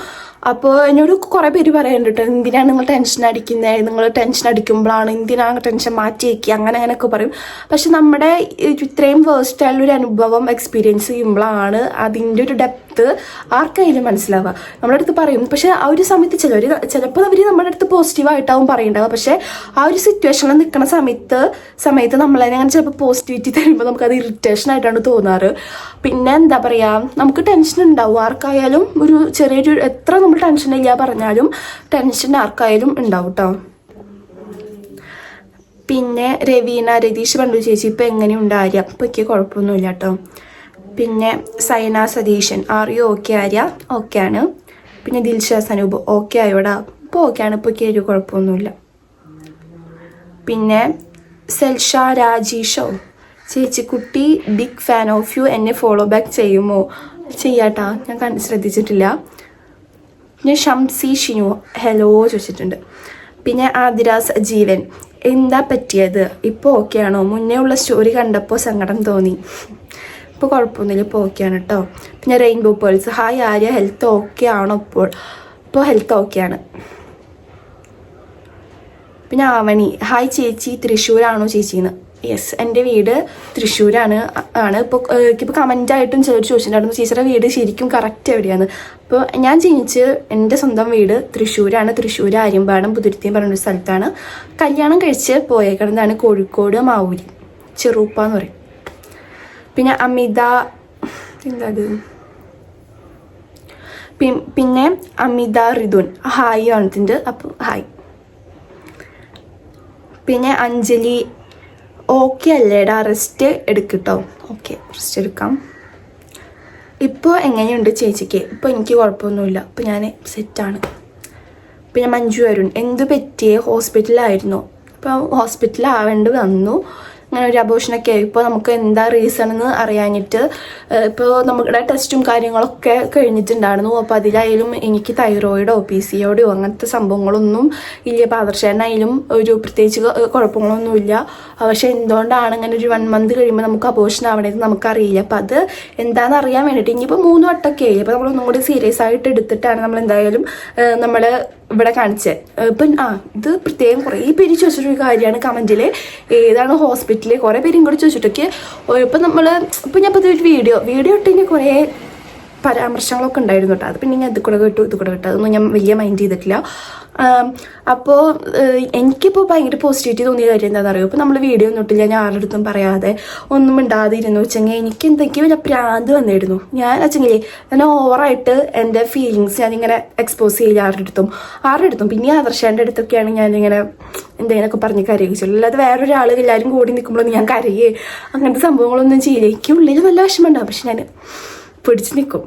അപ്പോൾ എന്നോട് കുറേ പേര് പറയുന്നുണ്ട് എന്തിനാണ് നിങ്ങൾ ടെൻഷൻ അടിക്കുന്നത്, നിങ്ങൾ ടെൻഷൻ അടിക്കുമ്പോഴാണ് എന്തിനാണ് ടെൻഷൻ മാറ്റി വയ്ക്കുക, അങ്ങനെയൊക്കെ പറയും. പക്ഷെ നമ്മുടെ ഇത്രയും വേഴ്സ്റ്റായിട്ടുള്ളൊരു അനുഭവം എക്സ്പീരിയൻസ് ചെയ്യുമ്പോഴാണ് അതിൻ്റെ ഒരു ഡെപ്ത് ആർക്കായാലും മനസ്സിലാവുക. നമ്മുടെ അടുത്ത് പറയും, പക്ഷെ ആ ഒരു സമയത്ത് ചിലപ്പോൾ അവർ നമ്മുടെ അടുത്ത് പോസിറ്റീവായിട്ടാവും പറയുണ്ടാവുക. പക്ഷെ ആ ഒരു സിറ്റുവേഷനിൽ നിൽക്കുന്ന സമയത്ത് നമ്മളതിനെ അങ്ങനെ ചിലപ്പോൾ പോസിറ്റിവിറ്റി തരുമ്പോൾ നമുക്കത് ഇറിറ്റേഷൻ ആയിട്ടാണ് തോന്നാറ്. പിന്നെ എന്താ പറയുക, നമുക്ക് ടെൻഷൻ ഉണ്ടാവും ആർക്കായാലും. ഒരു ചെറിയൊരു എത്ര നമ്മൾ ടെൻഷൻ ഇല്ല പറഞ്ഞാലും ടെൻഷൻ ആർക്കായാലും ഉണ്ടാവും കേട്ടോ. പിന്നെ രതീഷ് പണ്ടു ചേച്ചി ഇപ്പം എങ്ങനെയുണ്ട് ആര്യ? ഇപ്പം എനിക്ക് കുഴപ്പമൊന്നുമില്ല കേട്ടോ. പിന്നെ സൈന സതീശൻ ആര്യ ഓക്കെ, ആര്യ ഓക്കെ ആണ്. പിന്നെ ദിൽഷ സനൂപ് ഓക്കെ ആയോടാ, ഇപ്പോൾ ഓക്കെ ആണ്, ഇപ്പോൾ എനിക്ക് കുഴപ്പമൊന്നുമില്ല. പിന്നെ സെൽഷ രാജീഷോ ചേച്ചിക്കുട്ടി ബിഗ് ഫാൻ ഓഫ് യു, എന്നെ ഫോളോ ബാക്ക് ചെയ്യുമോ? ചെയ്യാട്ടാ, ഞാൻ ശ്രദ്ധിച്ചിട്ടില്ല. പിന്നെ ഷംസി ഷിനു ഹലോ ചോദിച്ചിട്ടുണ്ട്. പിന്നെ ആദിരാസ് ജീവൻ എന്താ പറ്റിയത്, ഇപ്പോൾ ഓക്കെ ആണോ? മുന്നേ ഉള്ള സ്റ്റോറി കണ്ടപ്പോൾ സങ്കടം തോന്നി, ഇപ്പോൾ കുഴപ്പമൊന്നുമില്ല, ഇപ്പോൾ ഓക്കെയാണ് കേട്ടോ. പിന്നെ rainbow pearls hi Arya, health okay ആണോ? ഇപ്പോൾ ഹെൽത്ത് ഓക്കെയാണ്. പിന്നെ ആവണി ഹായ് ചേച്ചി, തൃശ്ശൂരാണോ ചേച്ചിന്ന്? യെസ്, എൻ്റെ വീട് തൃശ്ശൂരാണ്. ഇപ്പോൾ കമൻ്റായിട്ടും ചിലർ ചോദിച്ചിട്ടുണ്ടായിരുന്നു ചേച്ചിയുടെ വീട് ശരിക്കും കറക്റ്റ് എവിടെയാണ്. അപ്പോൾ ഞാൻ ജനിച്ച് എൻ്റെ സ്വന്തം വീട് തൃശ്ശൂരാണ്. തൃശ്ശൂർ ആര്യമ്പാടം പുതുരുത്തിയും പറഞ്ഞൊരു സ്ഥലത്താണ്. കല്യാണം കഴിച്ച് പോയേക്കുന്നതാണ് കോഴിക്കോട് മാവൂരി ചെറുപ്പ എന്ന് പറയും. പിന്നെ അമിത എന്താത്, പിന്നെ അമിത റിതുൻ ഹായ് വന്നിട്ടുണ്ട്, അപ്പോൾ ഹായ്. പിന്നെ അഞ്ജലി ഓക്കെ അല്ലേടാ, റെസ്റ്റ് എടുക്കട്ടോ? ഓക്കെ, റെസ്റ്റ് എടുക്കാം. ഇപ്പോൾ എങ്ങനെയുണ്ട് ചേച്ചിക്ക്? ഇപ്പോൾ എനിക്ക് കുഴപ്പമൊന്നുമില്ല, ഇപ്പോൾ ഞാൻ സെറ്റാണ്. പിന്നെ മഞ്ജു അരുൺ എന്തു പറ്റിയേ, ഹോസ്പിറ്റലായിരുന്നു? ഇപ്പോൾ ഹോസ്പിറ്റലാവേണ്ടി വന്നു, അങ്ങനെ ഒരു അബോഷനൊക്കെ ആയി. ഇപ്പോൾ നമുക്ക് എന്താ റീസൺ എന്ന് അറിയാനിട്ട് ഇപ്പോൾ നമ്മുടെ ടെസ്റ്റും കാര്യങ്ങളൊക്കെ കഴിഞ്ഞിട്ടുണ്ടായിരുന്നു. അപ്പോൾ അതിലായാലും എനിക്ക് തൈറോയിഡോ PCODയോ അങ്ങനത്തെ സംഭവങ്ങളൊന്നും ഇല്ല. പാദർശനായാലും ഒരു പ്രത്യേകിച്ച് കുഴപ്പങ്ങളൊന്നുമില്ല. പക്ഷെ എന്തുകൊണ്ടാണ് ഇങ്ങനെ ഒരു 1 മന്ത് കഴിയുമ്പോൾ നമുക്ക് അബോഷൻ ആവണേന്ന് നമുക്കറിയില്ല. അപ്പം അത് എന്താണെന്ന് അറിയാൻ വേണ്ടിയിട്ട് ഇനിയിപ്പോൾ 3 വട്ടമൊക്കെ ആയി. അപ്പോൾ നമ്മളൊന്നും കൂടി സീരിയസ് ആയിട്ട് എടുത്തിട്ടാണ് നമ്മൾ എന്തായാലും നമ്മൾ ഇവിടെ കാണിച്ചത്. ഇപ്പം ഇത് പ്രത്യേകം കുറേ പേര് ചോദിച്ചിട്ടൊരു കാര്യമാണ് കമൻറ്റിൽ, ഏതാണ് ഹോസ്പിറ്റലിൽ കുറേ പേര് ഇങ്ങോട്ട് ചോദിച്ചിട്ടൊക്കെ. ഇപ്പം ഇപ്പം ഞാൻ ഇപ്പോൾ ഒരു വീഡിയോ ഇട്ടിങ്ങനെ കുറേ പരാമർശങ്ങളൊക്കെ ഉണ്ടായിരുന്നു കേട്ടോ. അത് പിന്നെ ഞാൻ ഇത് കൂടെ കേട്ടു അതൊന്നും ഞാൻ വലിയ മൈൻഡ് ചെയ്തിട്ടില്ല. അപ്പോൾ എനിക്കിപ്പോൾ ഭയങ്കര പോസിറ്റിവിറ്റി തോന്നിയ കാര്യം എന്താണെന്ന് അറിയുമോ, ഇപ്പോൾ നമ്മൾ വീഡിയോ ഒന്നും ഇട്ടില്ല, ഞാൻ ആരുടെ അടുത്തും പറയാതെ ഒന്നും മിണ്ടാതിരുന്നു വെച്ചെങ്കിൽ എനിക്ക് എന്തൊക്കെയോ വലിയ പ്രാന്ത് വന്നിരുന്നു. ഞാൻ വെച്ചെങ്കിൽ ഞാൻ ഓവറായിട്ട് എൻ്റെ ഫീലിങ്സ് ഞാനിങ്ങനെ എക്സ്പോസ് ചെയ്യില്ല ആരുടെ അടുത്തും. പിന്നെ ആദർശേൻ്റെ അടുത്തൊക്കെയാണ് ഞാനിങ്ങനെ എന്തെങ്കിലുമൊക്കെ പറഞ്ഞ് കരയിച്ചുള്ളൂ. അല്ലാതെ വേറൊരാൾ എല്ലാവരും കൂടി നിൽക്കുമ്പോഴൊന്നും ഞാൻ കരയേ അങ്ങനത്തെ സംഭവങ്ങളൊന്നും ചെയ്യില്ല. എനിക്ക് ഉള്ളിൽ നല്ല വിഷമമുണ്ടാവും, പക്ഷെ ഞാൻ പിടിച്ച് നിൽക്കും.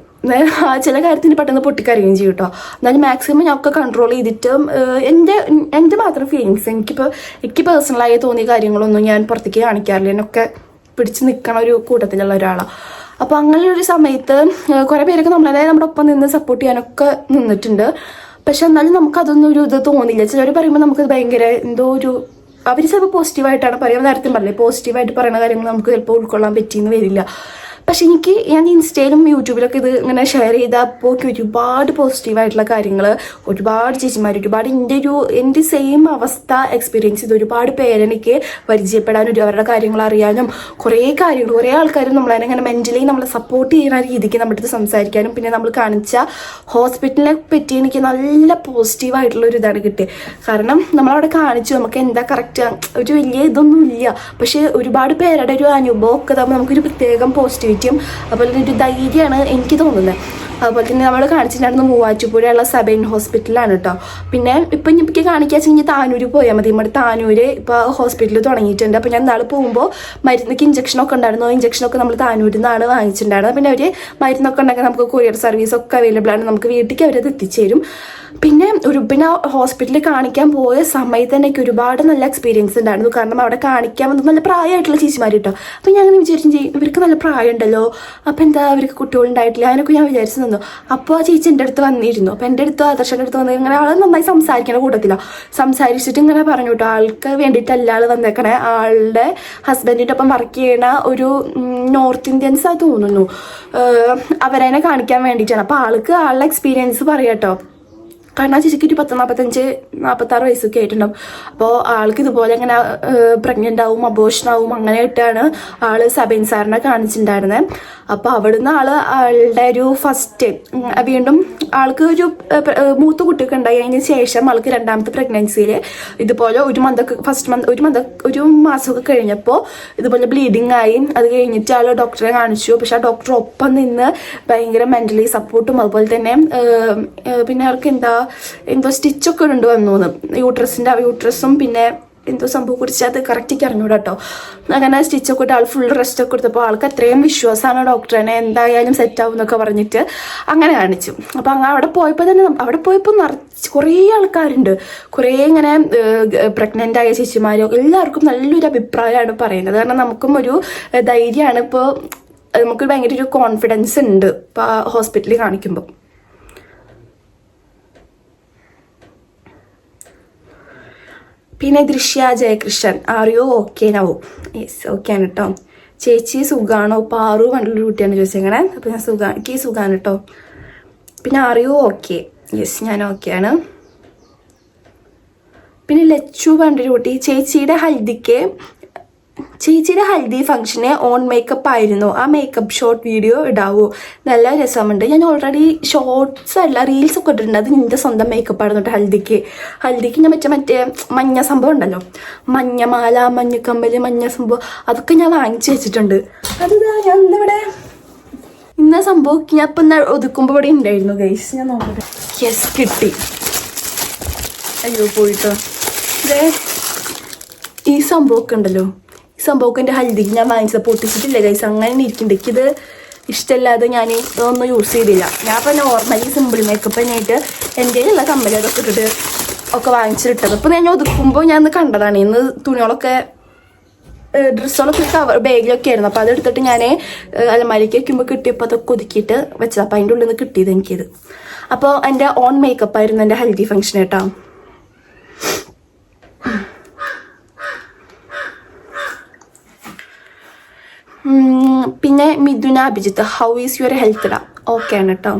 ചില കാര്യത്തിന് പെട്ടെന്ന് പൊട്ടിക്കറിയുകയും ചെയ്യും കേട്ടോ. എന്നാലും മാക്സിമം ഞാനൊക്കെ കൺട്രോൾ ചെയ്തിട്ട് എൻ്റെ മാത്രം ഫീലിങ്സ് എനിക്ക് പേഴ്സണലായി തോന്നിയ കാര്യങ്ങളൊന്നും ഞാൻ പുറത്തേക്ക് കാണിക്കാറില്ല. എന്നൊക്കെ പിടിച്ച് നിൽക്കണ ഒരു കൂട്ടത്തിലുള്ള ഒരാളാണ്. അപ്പോൾ അങ്ങനെ ഒരു സമയത്ത് കുറേ പേരൊക്കെ നമ്മുടെ ഒപ്പം നിന്ന് സപ്പോർട്ട് ചെയ്യാനൊക്കെ നിന്നിട്ടുണ്ട്. പക്ഷെ എന്നാലും നമുക്കതൊന്നും ഒരു ഇത് തോന്നില്ല. ചിലർ പറയുമ്പോൾ നമുക്കത് ഭയങ്കര എന്തോ ഒരു അവർ ചിലപ്പോൾ പോസിറ്റീവായിട്ടാണ് പറയുന്നത്. നേരത്തെ പറഞ്ഞില്ലേ, പോസിറ്റീവായിട്ട് പറയുന്ന കാര്യങ്ങൾ നമുക്ക് ചിലപ്പോൾ ഉൾക്കൊള്ളാൻ പറ്റിയെന്ന് വരില്ല. പക്ഷെ ഞാൻ ഇൻസ്റ്റയിലും യൂട്യൂബിലൊക്കെ ഇത് ഇങ്ങനെ ഷെയർ ചെയ്തപ്പോൾ ഒരുപാട് പോസിറ്റീവായിട്ടുള്ള കാര്യങ്ങൾ ഒരുപാട് ചേച്ചിമാർ ഒരുപാട് എൻ്റെ സെയിം അവസ്ഥ എക്സ്പീരിയൻസ് ചെയ്ത് ഒരുപാട് പേരെനിക്ക് പരിചയപ്പെടാനും അവരുടെ കാര്യങ്ങൾ അറിയാനും കുറേ ആൾക്കാർ നമ്മളതിനെ ഇങ്ങനെ മെൻ്റലി നമ്മളെ സപ്പോർട്ട് ചെയ്യുന്ന രീതിക്ക് നമ്മുടെ അടുത്ത് സംസാരിക്കാനും പിന്നെ നമ്മൾ കാണിച്ച ഹോസ്പിറ്റലിനെ പറ്റി എനിക്ക് നല്ല പോസിറ്റീവായിട്ടുള്ള ഒരു ഇതാണ് കിട്ടിയത്. കാരണം നമ്മളവിടെ കാണിച്ചു നമുക്ക് എന്താ കറക്റ്റ് ഒരു വലിയ ഇതൊന്നും ഇല്ല, പക്ഷേ ഒരുപാട് പേരുടെ ഒരു അനുഭവം ഒക്കെ തമ്മിൽ നമുക്കൊരു പ്രത്യേകം പോസിറ്റീവ് അതുപോലെ തന്നെ ഒരു ധൈര്യമാണ് എനിക്ക് തോന്നുന്നത്. അതുപോലെ തന്നെ നമ്മൾ കാണിച്ചിട്ടുണ്ടായിരുന്നു മൂവാറ്റുപുഴയുള്ള സബൈൻ ഹോസ്പിറ്റലാണ് കേട്ടോ. പിന്നെ ഇപ്പം എനിക്ക് കാണിക്കുക വെച്ചാൽ താനൂർ പോയാൽ മതി. നമ്മുടെ താനൂര് ഇപ്പോൾ ഹോസ്പിറ്റൽ തുടങ്ങിയിട്ടുണ്ട്. അപ്പോൾ ഞാൻ നാളെ പോകുമ്പോൾ മരുന്നൊക്കെ ഇഞ്ചക്ഷനൊക്കെ ഉണ്ടായിരുന്നു. ഇഞ്ചക്ഷനൊക്കെ നമ്മൾ താനൂരിൽ നിന്നാണ് വാങ്ങിച്ചിട്ടുണ്ടായിരുന്നത്. പിന്നെ അവർ മരുന്നൊക്കെ ഉണ്ടെങ്കിൽ നമുക്ക് കൊറിയർ സർവീസൊക്കെ അവൈലബിൾ ആണ്, നമുക്ക് വീട്ടിലേക്ക് അവരത് എത്തിച്ചേരും. പിന്നെ ഹോസ്പിറ്റലിൽ കാണിക്കാൻ പോയ സമയത്ത് തന്നെ എനിക്ക് ഒരുപാട് നല്ല എക്സ്പീരിയൻസ് ഉണ്ടായിരുന്നു. കാരണം അവിടെ കാണിക്കാൻ വന്നത് നല്ല പ്രായമായിട്ടുള്ള ചേച്ചിമാർ കേട്ടോ. അപ്പം ഞാൻ അങ്ങനെ വിചാരിച്ചു ഇവർക്ക് നല്ല പ്രായമുണ്ടല്ലോ, അപ്പം എന്താ അവർക്ക് കുട്ടികളുണ്ടായിട്ടില്ല, അതിനൊക്കെ ഞാൻ വിചാരിച്ചു നിന്നു. അപ്പോൾ ആ ചേച്ചി എൻ്റെ അടുത്ത് വന്നിരുന്നു. അപ്പം എൻ്റെ അടുത്ത് ആദർശൻ്റെ അടുത്ത് വന്ന് ഇങ്ങനെ ആൾ നന്നായി സംസാരിക്കണ കൂട്ടത്തില്ല. സംസാരിച്ചിട്ട് ഇങ്ങനെ പറഞ്ഞു കേട്ടോ, ആൾക്ക് വേണ്ടിയിട്ടല്ല ആൾ വന്നേക്കണേ, ആളുടെ ഹസ്ബൻഡിൻ്റെ ഒപ്പം വർക്ക് ചെയ്യണ ഒരു നോർത്ത് ഇന്ത്യൻസ് ആയി തോന്നുന്നു, അവരെന്നെ കാണിക്കാൻ വേണ്ടിയിട്ടാണ്. അപ്പോൾ ആളുടെ എക്സ്പീരിയൻസ് പറയാം കേട്ടോ. കാരണം ആ ചേച്ചിക്ക് ഒരു 45-46 വയസ്സൊക്കെ ആയിട്ടുണ്ടാവും. അപ്പോൾ ആൾക്ക് ഇതുപോലെ ഇങ്ങനെ പ്രഗ്നൻ്റ് ആവും, അബോർഷൻ ആവും, അങ്ങനെ ആയിട്ടാണ് ആള് സബൈൻ സാറിനെ കാണിച്ചിട്ടുണ്ടായിരുന്നത്. അപ്പോൾ അവിടുന്ന് ആളുടെ ഒരു ഫസ്റ്റ് വീണ്ടും ആൾക്ക് ഒരു മൂത്ത കുട്ടിയൊക്കെ ഉണ്ടായി. അതിന് ശേഷം ആൾക്ക് രണ്ടാമത്തെ പ്രഗ്നൻസിയിൽ ഇതുപോലെ ഒരു മാസമൊക്കെ കഴിഞ്ഞപ്പോൾ ഇതുപോലെ ബ്ലീഡിങ് ആയി. അത് കഴിഞ്ഞിട്ട് ആൾ ഡോക്ടറെ കാണിച്ചു. പക്ഷെ ആ ഡോക്ടർ ഒപ്പം നിന്ന് ഭയങ്കര മെൻ്റലി സപ്പോർട്ടും അതുപോലെ തന്നെ പിന്നെ അവർക്ക് എന്തോ സ്റ്റിച്ചൊക്കെ ഉണ്ട് വന്നു യൂട്രസും പിന്നെ എന്തോ സംഭവം കുറിച്ച് അത് കറക്റ്റിക്ക് അറിഞ്ഞൂടാ കേട്ടോ. അങ്ങനെ സ്റ്റിച്ചൊക്കെ ഇട്ട് ആൾ ഫുൾ റെസ്റ്റ് ഒക്കെ കൊടുത്തപ്പോൾ ആൾക്ക് അത്രയും വിശ്വാസമാണ് ഡോക്ടറിനെ എന്തായാലും സെറ്റാവും എന്നൊക്കെ പറഞ്ഞിട്ട് അങ്ങനെ കാണിച്ചു. അപ്പം അവിടെ പോയപ്പോൾ കുറേ ആൾക്കാരുണ്ട്, കുറേ ഇങ്ങനെ പ്രഗ്നൻ്റ് ആയ ചേച്ചിമാരോ എല്ലാവർക്കും നല്ലൊരു അഭിപ്രായമാണ് പറയുന്നത്. കാരണം നമുക്കും ഒരു ധൈര്യമാണ്. ഇപ്പോൾ നമുക്ക് ഭയങ്കര ഒരു കോൺഫിഡൻസ് ഉണ്ട് ഇപ്പോൾ ഹോസ്പിറ്റലിൽ കാണിക്കുമ്പോൾ. പിന്നെ ദൃശ്യ ജയകൃഷ്ണൻ ആറിയോ ഓക്കെ ആവും. യെസ് ഓക്കെ ആണ് കേട്ടോ. ചേച്ചി സുഖാണോ? പാറു കണ്ടുള്ള കുട്ടിയാണ് ചോദിച്ചേക്കണേ. അപ്പോൾ ഞാൻ എനിക്ക് സുഖമാണ് കേട്ടോ. പിന്നെ ആറിയോ ഓക്കെ? യെസ് ഞാൻ ഓക്കെയാണ്. പിന്നെ ലച്ചു കണ്ടൊരു കുട്ടി ചേച്ചിയുടെ ഹൽദി ഫംഗ്ഷന് ഓൺ മേക്കപ്പ് ആയിരുന്നു. ആ മേക്കപ്പ് ഷോർട്ട് വീഡിയോ ഇടാവോ? നല്ല രസമുണ്ട്. ഞാൻ ഓൾറെഡി ഷോർട്സ് അല്ല റീൽസ് ഒക്കെ ഇട്ടിട്ടുണ്ട്. അത് നിന്റെ സ്വന്തം മേക്കപ്പ് ആയിരുന്നു കേട്ടോ. ഹൽദിക്ക് ഞാൻ മറ്റേ മഞ്ഞ സംഭവം ഉണ്ടല്ലോ, മഞ്ഞമാല, മഞ്ഞക്കമ്മല്, മഞ്ഞ സംഭവം, അതൊക്കെ ഞാൻ വാങ്ങിച്ചു വെച്ചിട്ടുണ്ട്. അതാ ഞാൻ ഇന്ന സംഭവം ഞാൻ ഇപ്പം ഒതുക്കുമ്പോൾ ഇവിടെ ഉണ്ടായിരുന്നു ഗൈസ്. ഞാൻ നോക്കട്ടെ. യെസ് കിട്ടി. അയ്യോ പോയിട്ടോ. ഈ സംഭവമൊക്കെ ഉണ്ടല്ലോ, സംഭവമൊക്കെ എൻ്റെ ഹൽദിക്ക് ഞാൻ വാങ്ങിച്ചത് പൊട്ടിച്ചിട്ടില്ല ഗൈസ്. അങ്ങനെ ഇരിക്കുന്നുണ്ട്. എനിക്കിത് ഇഷ്ടമല്ലാതെ ഞാൻ ഇതൊന്നും യൂസ് ചെയ്തില്ല. ഞാൻ ഇപ്പോൾ നോർമലി സിമ്പിൾ മേക്കപ്പ് തന്നെയായിട്ട് എൻ്റെ ഉള്ള കമ്മൽ അതൊക്കെ ഇട്ടിട്ട് ഒക്കെ വാങ്ങിച്ചിട്ടത്. അപ്പോൾ ഞാൻ ഒതുക്കുമ്പോൾ ഞാൻ കണ്ടതാണ്. ഇന്ന് തുണികളൊക്കെ ഡ്രസ്സുകളൊക്കെ ബാഗിലൊക്കെ ആയിരുന്നു. അപ്പോൾ അതെടുത്തിട്ട് ഞാൻ അലമാരിക്ക് വയ്ക്കുമ്പോൾ കിട്ടിയപ്പോൾ അതൊക്കെ ഒതുക്കിയിട്ട് വെച്ചത്. അപ്പോൾ അതിൻ്റെ ഉള്ളിൽ നിന്ന് കിട്ടിയത് എനിക്കിത്. അപ്പോൾ എൻ്റെ ഓൺ മേക്കപ്പ് ആയിരുന്നു എൻ്റെ ഹൽദി ഫംഗ്ഷൻ കേട്ടോ. പിന്നെ Mithuna Abhijith how is your health ഡാ? ഓക്കെ ആണ് കേട്ടോ.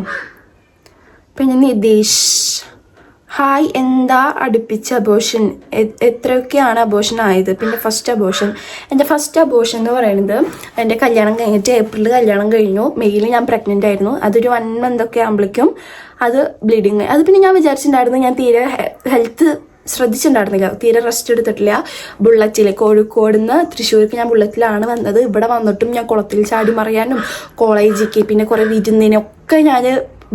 പിന്നെ നിതീഷ് ഹായ്, എന്താ അടുപ്പിച്ച അബോഷൻ? എത്രയൊക്കെയാണ് അബോഷൻ ആയത്? പിന്നെ എൻ്റെ ഫസ്റ്റ് അബോഷൻ എന്ന് പറയുന്നത് എൻ്റെ കല്യാണം കഴിഞ്ഞിട്ട് ഏപ്രിലിൽ കല്യാണം കഴിഞ്ഞു. മെയ്യിൽ ഞാൻ പ്രഗ്നൻ്റ് ആയിരുന്നു. അതൊരു 1 month ഒക്കെ ആകുമ്പോഴേക്കും അത് ബ്ലീഡിങ്. അത് പിന്നെ ഞാൻ വിചാരിച്ചിട്ടുണ്ടായിരുന്നു ഞാൻ തീരെ ഹെൽത്ത് ശ്രദ്ധിച്ചിട്ടുണ്ടായിരുന്നില്ല, തീരെ റെസ്റ്റ് എടുത്തിട്ടില്ല. ബുള്ളറ്റിൽ കോഴിക്കോട് നിന്ന് തൃശ്ശൂർക്ക് ഞാൻ ബുള്ളറ്റിലാണ് വന്നത്. ഇവിടെ വന്നിട്ടും ഞാൻ കുളത്തിൽ ചാടി മറിയാനും കോളേജിലേക്ക് പിന്നെ കുറേ വിരുന്നിനൊക്കെ ഞാൻ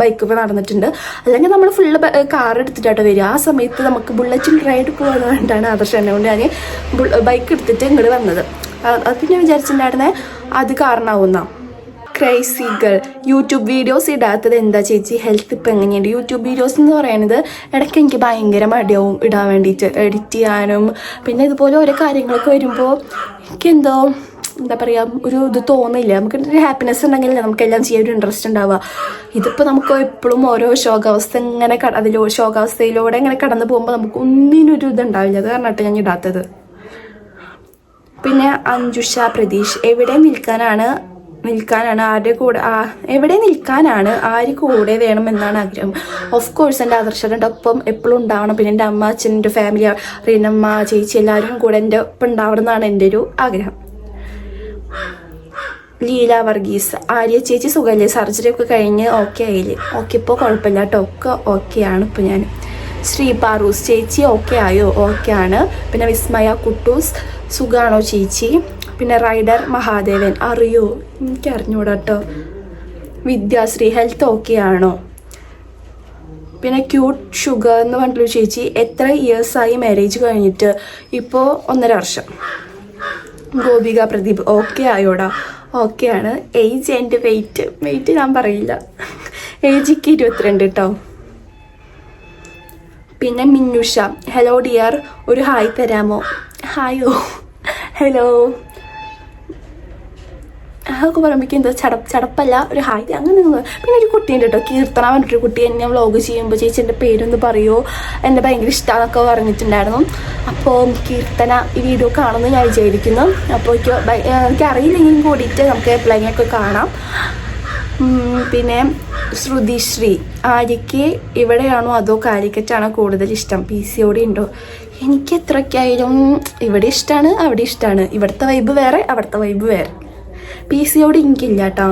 ബൈക്കൊക്കെ നടന്നിട്ടുണ്ട്. അല്ലെങ്കിൽ നമ്മൾ ഫുള്ള് കാർ എടുത്തിട്ടാട്ടോ വരിക. ആ സമയത്ത് നമുക്ക് ബുള്ളറ്റിൽ റൈഡ് പോകുന്നത് കൊണ്ടാണ് ആദർശം എന്നെ കൊണ്ട് ഞാൻ ബൈക്ക് എടുത്തിട്ട് ഇങ്ങോട്ട് വന്നത്. അത് ഞാൻ വിചാരിച്ചിട്ടുണ്ടായിരുന്നേ അത് കാരണമാവുന്ന. ക്രൈസി ഗേൾ യൂട്യൂബ് വീഡിയോസ് ഇടാത്തത് എന്താ ചേച്ചി? ഹെൽത്ത് ഇപ്പം എങ്ങനെയുണ്ട്? യൂട്യൂബ് വീഡിയോസ് എന്ന് പറയുന്നത് ഇടയ്ക്ക് എനിക്ക് ഭയങ്കര മടിയാവും ഇടാൻ വേണ്ടിയിട്ട്, എഡിറ്റ് ചെയ്യാനും. പിന്നെ ഇതുപോലെ ഓരോ കാര്യങ്ങളൊക്കെ വരുമ്പോൾ എനിക്കെന്തോ എന്താ പറയുക ഒരു ഇത് തോന്നില്ല. നമുക്ക് ഒരു ഹാപ്പിനെസ് ഉണ്ടെങ്കിലല്ലേ നമുക്കെല്ലാം ചെയ്യാൻ ഒരു ഇൻട്രസ്റ്റ് ഉണ്ടാവുക. ഇതിപ്പോൾ നമുക്ക് എപ്പോഴും ഓരോ ശോകാവസ്ഥ ഇങ്ങനെ ശോകാവസ്ഥയിലൂടെ ഇങ്ങനെ കടന്നു പോകുമ്പോൾ നമുക്ക് ഒന്നിനൊരു ഇതുണ്ടാവില്ല. അത് കാരണമായിട്ട് ഞാൻ ഇടാത്തത്. പിന്നെ അഞ്ജുഷ പ്രതീഷ് എവിടെ നിൽക്കാനാണ് ആര് കൂടെ വേണമെന്നാണ് ആഗ്രഹം? ഓഫ് കോഴ്സ് എൻ്റെ ആദർശൻ്റെ ഒപ്പം എപ്പോഴും ഉണ്ടാവണം. പിന്നെ എൻ്റെ അമ്മ, അച്ഛൻ, എൻ്റെ ഫാമിലി, റീനമ്മ, ചേച്ചി എല്ലാവരും കൂടെ എൻ്റെ ഒപ്പം ഉണ്ടാവണം എന്നാണ് എൻ്റെ ഒരു ആഗ്രഹം. ലീല വർഗീസ് ആര്യ ചേച്ചി സുഖമല്ലേ? സർജറി ഒക്കെ കഴിഞ്ഞ് ഓക്കെ ആയില്ലേ? ഓക്കെ ഇപ്പോൾ കുഴപ്പമില്ല കേട്ടോ, ഒക്കെ ഓക്കെയാണ് ഇപ്പോൾ ഞാൻ. ശ്രീ പാറൂസ് ചേച്ചി ഓക്കെ ആയോ? ഓക്കെ ആണ്. പിന്നെ വിസ്മയ കുട്ടൂസ് സുഖാണോ ചേച്ചി? പിന്നെ റൈഡർ മഹാദേവൻ അറിയോ? എനിക്ക് അറിഞ്ഞൂടാ കേട്ടോ. വിദ്യാശ്രീ ഹെൽത്ത് ഓക്കെ ആണോ? പിന്നെ ക്യൂട്ട് ഷുഗർ എന്ന് പറഞ്ഞിട്ടുള്ള ചേച്ചി എത്ര ഇയേഴ്സായി മാരേജ് കഴിഞ്ഞിട്ട്? ഇപ്പോൾ 1.5 വർഷം. ഗോപിക പ്രദീപ് ഓക്കെ ആയോടാ? ഓക്കെ ആണ്. ഏജ് ആൻഡ് വെയിറ്റ് ഞാൻ പറയില്ല. ഏജിക്ക് 22 കേട്ടോ. പിന്നെ മിന്നുഷ ഹലോ ഡിയർ ഒരു ഹായ് തരാമോ? ഹായോ ഹലോ അതൊക്കെ പറയുമ്പോഴേക്കും എന്താ ചടപ്പല്ല, ഒരു ഹായ് അങ്ങനെ. പിന്നെ ഒരു കുട്ടീൻ്റെ കേട്ടോ, കീർത്തന പറഞ്ഞിട്ടൊരു കുട്ടി എന്നെ വ്ളോഗ് ചെയ്യുമ്പോൾ ചേച്ചി എൻ്റെ പേരൊന്ന് പറയുമോ, എന്നെ ഭയങ്കര ഇഷ്ടമാണെന്നൊക്കെ പറഞ്ഞിട്ടുണ്ടായിരുന്നു. അപ്പോൾ കീർത്തന ഈ വീഡിയോ കാണുമെന്ന് ഞാൻ വിചാരിക്കുന്നു. അപ്പോൾ എനിക്കറിയില്ലെങ്കിലും കൂടിയിട്ട് നമുക്ക് എപ്പോഴെങ്കിലൊക്കെ കാണാം. പിന്നെ ശ്രുതിശ്രീ, ആര്യയ്ക്ക് ഇവിടെയാണോ അതോ കാലിക്കറ്റാണോ കൂടുതൽ ഇഷ്ടം? PCOD ഉണ്ടോ? എനിക്ക് എത്രയ്ക്കായാലും ഇവിടെ ഇഷ്ടമാണ്, അവിടെ ഇഷ്ടമാണ്. ഇവിടുത്തെ വൈബ് വേറെ, അവിടുത്തെ വൈബ് വേറെ. PCOD എനിക്കില്ല കേട്ടോ.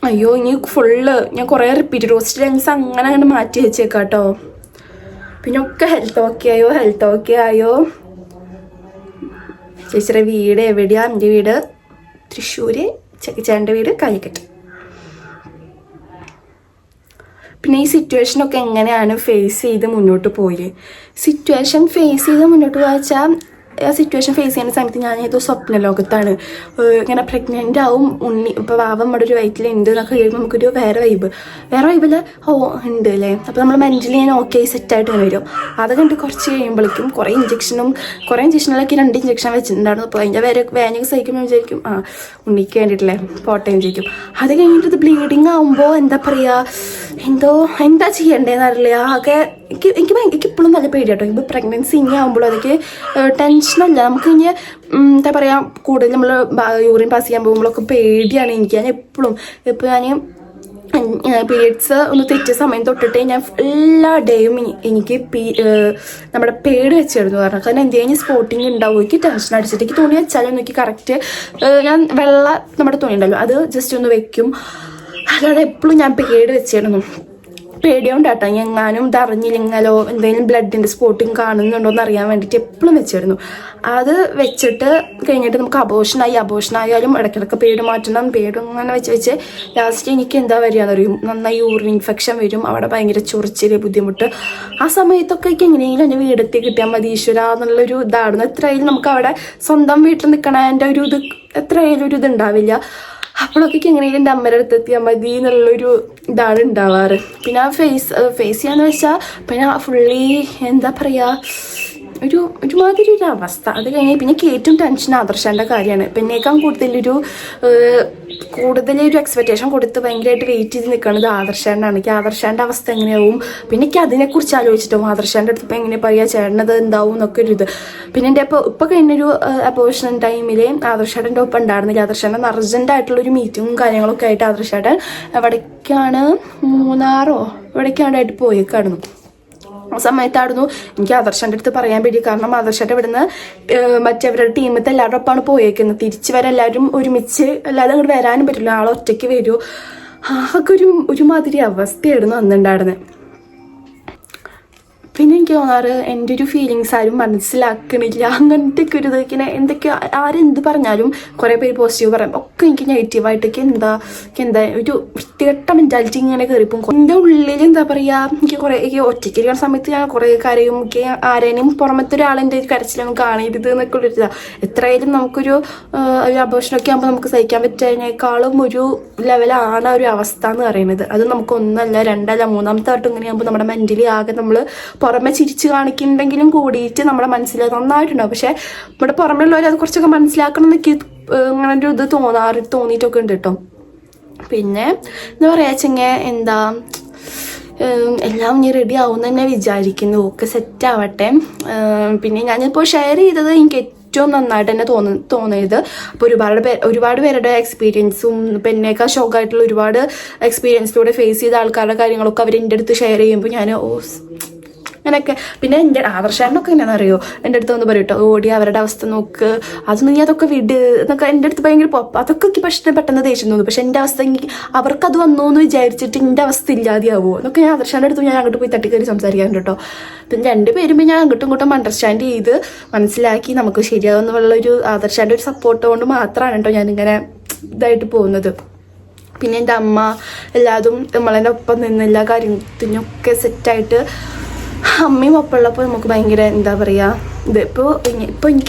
അയ്യോ, ഇനി ഫുള്ള് ഞാൻ കുറേ റിപ്പീറ്റഡ് ഹോസ്റ്റൽ ലൈൻസ് അങ്ങനെ മാറ്റി വെച്ചേക്കാം കേട്ടോ. പിന്നെ ഒക്കെ ഹെൽത്ത് ഓക്കെ ആയോ. ചേച്ചിയുടെ വീട് എവിടെയാ? എൻ്റെ വീട് തൃശ്ശൂർ, ചേട്ടൻ്റെ വീട് കാലിക്കറ്റ്. പിന്നെ ഈ സിറ്റുവേഷനൊക്കെ എങ്ങനെയാണ് ഫേസ് ചെയ്ത് മുന്നോട്ട് പോയി? സിറ്റുവേഷൻ ഫേസ് ചെയ്ത് മുന്നോട്ട് പോയാൽ ആ സിറ്റുവേഷൻ ഫേസ് ചെയ്യുന്ന സമയത്ത് ഞാൻ ഏതോ സ്വപ്ന ലോകത്താണ്. ഇങ്ങനെ പ്രഗ്നൻ്റ് ആവും, ഇപ്പോൾ വാവ നമ്മുടെ ഒരു വയറ്റിലുണ്ട് എന്നൊക്കെ കഴിയുമ്പോൾ നമുക്കൊരു വേറെ വൈബിൽ ഉണ്ട് അല്ലേ. അപ്പോൾ നമ്മൾ മെൻ്റലി ഞാൻ ഓക്കെ സെറ്റായിട്ട് ഇങ്ങനെ വരും. അത് കണ്ട് കുറച്ച് കഴിയുമ്പോഴേക്കും കുറേ ഇഞ്ചക്ഷനിലൊക്കെ 2 ഇഞ്ചക്ഷൻ വെച്ചിട്ടുണ്ടായിരുന്നു. അപ്പോൾ അതിൻ്റെ വേനൊക്കെ സഹിക്കുമ്പോൾ വിചാരിക്കും ഉണ്ണിക്ക് വേണ്ടിയിട്ടില്ലേ പോട്ടെ വിചാരിക്കും. അത് കഴിഞ്ഞിട്ട് ഇത് ബ്ലീഡിങ് ആകുമ്പോൾ എന്താ പറയുക, എന്താ ചെയ്യേണ്ടതെന്ന് അറിയില്ല. ആകെ എനിക്ക് ഇപ്പോഴും നല്ല പേടിയാട്ടോ. ഇപ്പോൾ പ്രഗ്നൻസി ഇനി ആകുമ്പോഴും അതൊക്കെ ടെൻഷനല്ല, നമുക്ക് ഇനി എന്താ പറയുക, കൂടുതൽ നമ്മൾ യൂറിൻ പാസ് ചെയ്യാൻ പോകുമ്പോഴൊക്കെ പേടിയാണ് എനിക്ക്. ഞാൻ എപ്പോഴും ഞാൻ പീരിയഡ്സ് ഒന്ന് തെറ്റിയ സമയം തൊട്ടിട്ട് ഞാൻ എല്ലാ ഡേയും എനിക്ക് നമ്മുടെ പേട് വെച്ചിരുന്നു പറഞ്ഞു. കാരണം എന്തെങ്കിലും സ്പോട്ടിങ് ഉണ്ടാവും, എനിക്ക് ടെൻഷൻ അടിച്ചിട്ട് എനിക്ക് തുണി വെച്ചാലും എനിക്ക് കറക്റ്റ് ഞാൻ നമ്മുടെ തുണി ഉണ്ടല്ലോ അത് ജസ്റ്റ് ഒന്ന് വെക്കും. അല്ലാതെ എപ്പോഴും ഞാൻ പേട് വെച്ചിരുന്നു. പേടിയോണ്ടാട്ടോ എങ്ങാനും ഇതറിഞ്ഞില്ലെങ്കിലോ എന്തെങ്കിലും ബ്ലഡിൻ്റെ സ്പോട്ടിങ് കാണുന്നുണ്ടോ എന്ന് അറിയാൻ വേണ്ടിയിട്ട് എപ്പോഴും വെച്ചിരുന്നു. അത് വെച്ചിട്ട് കഴിഞ്ഞിട്ട് നമുക്ക് അബോഷനായാലും ഇടയ്ക്കിടയ്ക്ക് പേട് മാറ്റണം. അങ്ങനെ വെച്ച് ലാസ്റ്റ് എനിക്ക് എന്താ വരികയെന്ന് അറിയും, നന്നായി യൂറിൻ ഇൻഫെക്ഷൻ വരും, അവിടെ ഭയങ്കര ചൊറിച്ചിൽ ബുദ്ധിമുട്ട്. ആ സമയത്തൊക്കെ എനിക്ക് എങ്ങനെയെങ്കിലും എൻ്റെ വീടെത്തി കിട്ടിയാൽ മതി ഈശ്വര എന്നുള്ളൊരു ഇതായിരുന്നു. എത്രയായാലും നമുക്ക് അവിടെ സ്വന്തം വീട്ടിൽ നിൽക്കണതിൻ്റെ ഒരു ഇത് എത്രയായാലും ഒരു ഇതുണ്ടാവില്ല. അപ്പോഴൊക്കെ എങ്ങനെയും എൻ്റെ അമ്മയുടെ അടുത്ത് എത്തിയാൽ മതി എന്നുള്ളൊരു ഇതാണ് ഉണ്ടാവാറ്. പിന്നെ ആ ഫേസ് ചെയ്യാന്ന് വെച്ചാൽ പിന്നെ ഫുള്ളി എന്താ പറയുക, ഒരുമാതിരി ഒരു അവസ്ഥ. അത് കഴിഞ്ഞ് പിന്നെ ഏറ്റവും ടെൻഷൻ ആദർശൻ്റെ കാര്യമാണ്. പിന്നേക്കാൾ കൂടുതലൊരു എക്സ്പെക്റ്റേഷൻ കൊടുത്ത് ഭയങ്കരമായിട്ട് വെയിറ്റ് ചെയ്ത് നിൽക്കുന്നത് ആദർശാണ്ടാണ്. എനിക്ക് ആദർശാൻ്റെ അവസ്ഥ എങ്ങനെയാവും, പിന്നെ എനിക്ക് അതിനെക്കുറിച്ച് ആലോചിച്ചിട്ടാവും ആദർശാൻ്റെ അടുത്ത് ഇപ്പോൾ എങ്ങനെ പറയുക, ചേട്ടനത് എന്താവും എന്നൊക്കെ ഒരു ഇത്. പിന്നെ എൻ്റെ ഇപ്പോൾ കഴിഞ്ഞൊരു അബോർഷൻ ടൈമിൽ ആദർശേട്ടൻ്റെ ഒപ്പം ഉണ്ടായിരുന്നില്ല. ആദർശേട്ടൻ അർജൻറ്റായിട്ടുള്ളൊരു മീറ്റിങ്ങും കാര്യങ്ങളൊക്കെ ആയിട്ട് ആദർശേട്ടൻ എവിടേക്കാണ്, മൂന്നാറോ എവിടേക്കാണ്ടായിട്ട് പോയേക്കായിരുന്നു. ആ സമയത്തായിരുന്നു എനിക്ക് ആദർശൻ്റെ അടുത്ത് പറയാൻ പറ്റി. കാരണം ആദർശൻ്റെ ഇവിടുന്ന് മറ്റവരുടെ ടീമത്തെ എല്ലാവരുടെ ഒപ്പമാണ് പോയേക്കുന്നത്. തിരിച്ച് വരെ എല്ലാവരും ഒരുമിച്ച് അല്ലാതെ അങ്ങോട്ട് വരാനും പറ്റില്ല, ആളൊറ്റയ്ക്ക് വരുമോ, ആകെ ഒരുമാതിരി അവസ്ഥയായിരുന്നു അന്നുണ്ടായിരുന്നത്. പിന്നെ എനിക്ക് തോന്നാറ് എൻ്റെ ഒരു ഫീലിങ്സ് ആരും മനസ്സിലാക്കണില്ല, അങ്ങനത്തെ ഒക്കെ ഒരു ഇതൊക്കെ എന്തൊക്കെയോ ആരെന്ത് പറഞ്ഞാലും കുറേ പേര് പോസിറ്റീവ് പറയും, ഒക്കെ എനിക്ക് നെഗറ്റീവായിട്ടൊക്കെ എന്താ ഒരു വൃത്തികെട്ട മെൻറ്റാലിറ്റി ഇങ്ങനെ കയറിപ്പോകും. എൻ്റെ ഉള്ളിൽ എന്താ പറയുക, എനിക്ക് ഒറ്റയ്ക്ക് ഇരിക്കുന്ന സമയത്ത് ഞാൻ കുറേ കരയും. എനിക്ക് ആരേനും പുറമത്തെ ഒരാളെൻ്റെ കരച്ചിലൊന്നും കാണരുത് എന്നൊക്കെ ഉള്ളൊരിതാ. എത്രയായാലും നമുക്കൊരു അബോർഷനൊക്കെ ആകുമ്പോൾ നമുക്ക് സഹിക്കാൻ പറ്റുന്നതിനേക്കാളും ഒരു ലെവലാണ് ഒരു അവസ്ഥ എന്ന് പറയുന്നത്. അത് നമുക്ക് 1 അല്ല 2 അല്ല 3ാമത്തെ വട്ടം ഇങ്ങനെയാകുമ്പോൾ നമ്മുടെ മെൻ്റലി ആകെ നമ്മൾ പുറമെ ചിരിച്ച് കാണിക്കുന്നുണ്ടെങ്കിലും കൂടിയിട്ട് നമ്മുടെ മനസ്സിൽ നന്നായിട്ടുണ്ടാവും. പക്ഷെ നമ്മുടെ പുറമെയുള്ളവർ അത് കുറച്ചൊക്കെ മനസ്സിലാക്കണം എന്നൊക്കെ അങ്ങനെ ഒരു ഇത് തോന്നിയിട്ടൊക്കെ ഉണ്ട് കേട്ടോ. പിന്നെ എന്താ പറയുക എന്താ എല്ലാം ഇനി റെഡി ആവും തന്നെ വിചാരിക്കുന്നു. ഒക്കെ സെറ്റാവട്ടെ. പിന്നെ ഞാനിപ്പോൾ ഷെയർ ചെയ്തത് എനിക്ക് ഏറ്റവും നന്നായിട്ട് തന്നെ തോന്നിയത്. അപ്പോൾ ഒരുപാട് പേരുടെ എക്സ്പീരിയൻസും പിന്നേക്കാൾ ഷോക്കായിട്ടുള്ള ഒരുപാട് എക്സ്പീരിയൻസിലൂടെ ഫേസ് ചെയ്ത ആൾക്കാരുടെ കാര്യങ്ങളൊക്കെ അവർ എൻ്റെ അടുത്ത് ഷെയർ ചെയ്യുമ്പോൾ ഞാൻ അങ്ങനെയൊക്കെ. പിന്നെ എൻ്റെ ആദർശാനൊക്കെ എന്നാന്ന് അറിയോ, എൻ്റെ അടുത്ത് വന്ന് പറയും കേട്ടോ, ഓടി അവരുടെ അവസ്ഥ നോക്ക്, അത് നീ അതൊക്കെ വിട് എന്നൊക്കെ എൻ്റെ അടുത്ത് ഭയങ്കര അതൊക്കെ പക്ഷേ പെട്ടെന്ന് ദേഷ്യം തോന്നും. പക്ഷെ എൻ്റെ അവസ്ഥ അവർക്കത് വന്നു എന്ന് വിചാരിച്ചിട്ട് എൻ്റെ അവസ്ഥ ഇല്ലാതെയാവുമോ എന്നൊക്കെ ഞാൻ ആദർശാൻ്റെ അടുത്ത് ഞാൻ അങ്ങോട്ട് പോയി തട്ടിക്കയറി സംസാരിക്കാറുണ്ട് കേട്ടോ. പിന്നെ 2 പേരും ഞാൻ അങ്ങോട്ടും ഇങ്ങോട്ടും അണ്ടർസ്റ്റാൻഡ് ചെയ്ത് മനസ്സിലാക്കി നമുക്ക് ശരിയാവുന്നുള്ളൊരു ആദർശാൻ്റെ ഒരു സപ്പോർട്ട് കൊണ്ട് മാത്രമാണ് കേട്ടോ ഞാനിങ്ങനെ ഇതായിട്ട് പോകുന്നത്. പിന്നെ എൻ്റെ അമ്മ എല്ലാതും നമ്മളെൻ്റെ ഒപ്പം നിന്ന് എല്ലാ കാര്യത്തിനൊക്കെ സെറ്റായിട്ട് അമ്മയും ഒപ്പമുള്ളപ്പോൾ നമുക്ക് ഭയങ്കര എന്താ പറയുക ഇത്.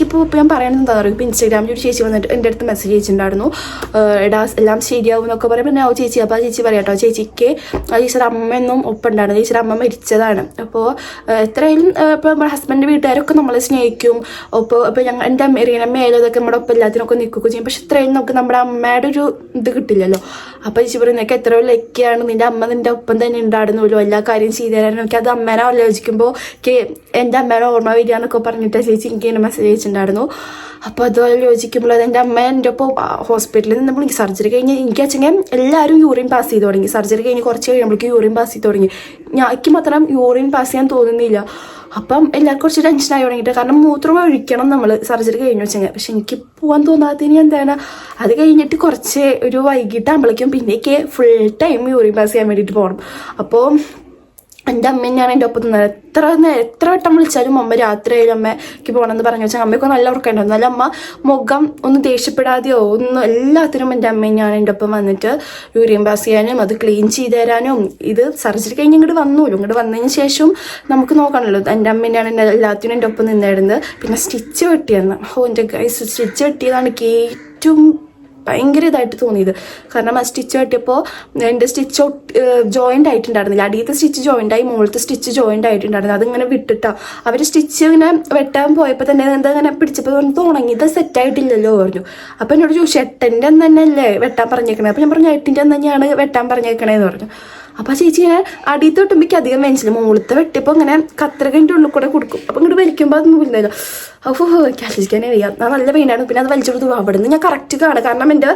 ഇപ്പോൾ ഞാൻ പറയണത് എന്താ പറയുക, ഇപ്പോൾ ഇൻസ്റ്റാഗ്രാമിൽ ഒരു ചേച്ചി വന്നിട്ട് എൻ്റെ അടുത്ത് മെസ്സേജ് അയച്ചിട്ടുണ്ടായിരുന്നു, എടാ എല്ലാം ശരിയാവും എന്നൊക്കെ പറയും. പിന്നെ ചേച്ചി അപ്പോൾ ആ ചേച്ചി പറയാം കേട്ടോ, ചേച്ചിക്ക് ആ ചേച്ചിയുടെ അമ്മയൊന്നും ഒപ്പം ഉണ്ടായിരുന്നു, ചേച്ചിയുടെ അമ്മ മരിച്ചതാണ്. അപ്പോൾ എത്രയായാലും ഇപ്പോൾ നമ്മുടെ ഹസ്ബൻഡിൻ്റെ വീട്ടുകാരൊക്കെ നമ്മളെ സ്നേഹിക്കും. ഇപ്പോൾ എൻ്റെ അമ്മ മേലതൊക്കെ നമ്മുടെ ഒപ്പം എല്ലാത്തിനൊക്കെ നിൽക്കുകയൊക്കെ ചെയ്യും. പക്ഷെ ഇത്രയും നമുക്ക് നമ്മുടെ അമ്മയുടെ ഒരു ഇത് കിട്ടില്ലല്ലോ. അപ്പോൾ ചേച്ചി പറയും, നിനക്ക് എത്രയോ ലക്കിയാണ്, നിൻ്റെ അമ്മ നിൻ്റെ ഒപ്പം തന്നെ ഉണ്ടായിരുന്നല്ലോ, എല്ലാ കാര്യം ചെയ്തു തരാനും. എനിക്ക് അത് അമ്മേനെ ആലോചിക്കുമ്പോൾ എൻ്റെ അമ്മേനെ ഓർമ്മ വരിക എന്നൊക്കെ പറഞ്ഞ് പറഞ്ഞിട്ട് ചേച്ചി എനിക്ക് ഇങ്ങനെ മെസ്സേജ് അയച്ചിട്ടുണ്ടായിരുന്നു. അപ്പോൾ അത് ആലോചിക്കുമ്പോൾ എൻ്റെ അമ്മ എൻ്റെ ഒപ്പം ഹോസ്പിറ്റലിൽ നിന്നപ്പോൾ എനിക്ക് സർജറി കഴിഞ്ഞ് എനിക്ക് വെച്ചെങ്കിൽ എല്ലാവരും യൂറിൻ പാസ് ചെയ്ത് തുടങ്ങി. സർജറി കഴിഞ്ഞ് കുറച്ച് കഴിയുമ്പോഴേക്കും യൂറിൻ പാസ് ചെയ്ത് തുടങ്ങി. എനിക്ക് മാത്രം യൂറിൻ പാസ് ചെയ്യാൻ തോന്നുന്നില്ല. അപ്പം എല്ലാവർക്കും കുറച്ച് ടെൻഷനായി തുടങ്ങിയിട്ട്, കാരണം മൂത്രം ഒഴിക്കണം നമ്മൾ സർജറി കഴിഞ്ഞ് വെച്ചെങ്കിൽ. പക്ഷെ എനിക്ക് പോകാൻ തോന്നാത്തതിന് എന്താണ്, അത് കഴിഞ്ഞിട്ട് കുറച്ച് ഒരു വൈകിട്ടാകുമ്പോഴേക്കും പിന്നേക്ക് ഫുൾ ടൈം യൂറിൻ പാസ് ചെയ്യാൻ വേണ്ടിയിട്ട് പോകണം. അപ്പോൾ എൻ്റെ അമ്മയും ഞാൻ എൻ്റെ ഒപ്പം നിന്നത്. എത്ര വട്ടം വിളിച്ചാലും അമ്മ രാത്രിയായാലും അമ്മയ്ക്ക് പോകണമെന്ന് പറഞ്ഞു വെച്ചാൽ അമ്മയ്ക്ക് നല്ല ഉറക്കമുണ്ടായിരുന്നു. എന്നാലും അമ്മ മുഖം ഒന്ന് ദേഷ്യപ്പെടാതെയോ ഒന്നും എല്ലാത്തിനും എൻ്റെ അമ്മയും ഞാൻ എൻ്റെ ഒപ്പം വന്നിട്ട് യൂറിൻ പാസ് ചെയ്യാനും അത് ക്ലീൻ ചെയ്ത് തരാനും. ഇത് സർജറി കഴിഞ്ഞ് ഇങ്ങോട്ട് വന്നതിന് ശേഷം നമുക്ക് നോക്കണമല്ലോ. എൻ്റെ അമ്മേനെയാണ് എൻ്റെ എല്ലാത്തിനും എൻ്റെ ഒപ്പം നിന്നിരുന്നത്. പിന്നെ സ്റ്റിച്ച് വെട്ടിയെന്ന് എൻ്റെ സ്റ്റിച്ച് വെട്ടിയതാണ് എനിക്ക് ഏറ്റവും ഭയങ്കര ഇതായിട്ട് തോന്നിയത്. കാരണം ആ സ്റ്റിച്ച് വെട്ടിയപ്പോൾ എൻ്റെ സ്റ്റിച്ച് ജോയിൻ്റ് ആയിട്ടുണ്ടായിരുന്നില്ല. അടിയത്തെ സ്റ്റിച്ച് ജോയിൻ്റായി, മുകളിലത്തെ സ്റ്റിച്ച് ജോയിൻ്റ് ആയിട്ടുണ്ടായിരുന്നു. അതിങ്ങനെ വിട്ടിട്ടാ അവർ സ്റ്റിച്ച് ഇങ്ങനെ വെട്ടാൻ പോയപ്പോൾ തന്നെ എന്താ ഇങ്ങനെ പിടിച്ചപ്പോൾ ഉണങ്ങി, ഇത് സെറ്റായിട്ടില്ലല്ലോ പറഞ്ഞു. അപ്പോൾ എന്നോട് ചോദിച്ചു 8ൻ്റെ അന്ന് തന്നെയല്ലേ വെട്ടാൻ പറഞ്ഞേക്കണേ? അപ്പോൾ ഞാൻ പറഞ്ഞു 8ൻ്റെ അന്ന് തന്നെയാണ് വെട്ടാൻ പറഞ്ഞേക്കണേന്ന് പറഞ്ഞു. അപ്പോൾ ചേച്ചി ഇങ്ങനെ അടിയത്തെ വെട്ടുമ്പോൾ അധികം വേനിച്ചില്ല, മുകളിലത്തെ വെട്ടിയപ്പോൾ ഇങ്ങനെ കത്രകൻ്റെ ഉള്ളിൽ കൂടെ കൊടുക്കും. അപ്പോൾ ഇങ്ങോട്ട് വലിക്കുമ്പോൾ അതൊന്നും ഇല്ലല്ലോ. അപ്പോൾ ആലോചിക്കാനേ വയ്യ. നല്ല പെയിനാണ്. പിന്നെ അത് വലിച്ചെടുത്ത് അവിടെ നിന്ന് ഞാൻ കറക്റ്റ് കാണും, കാരണം എൻ്റെ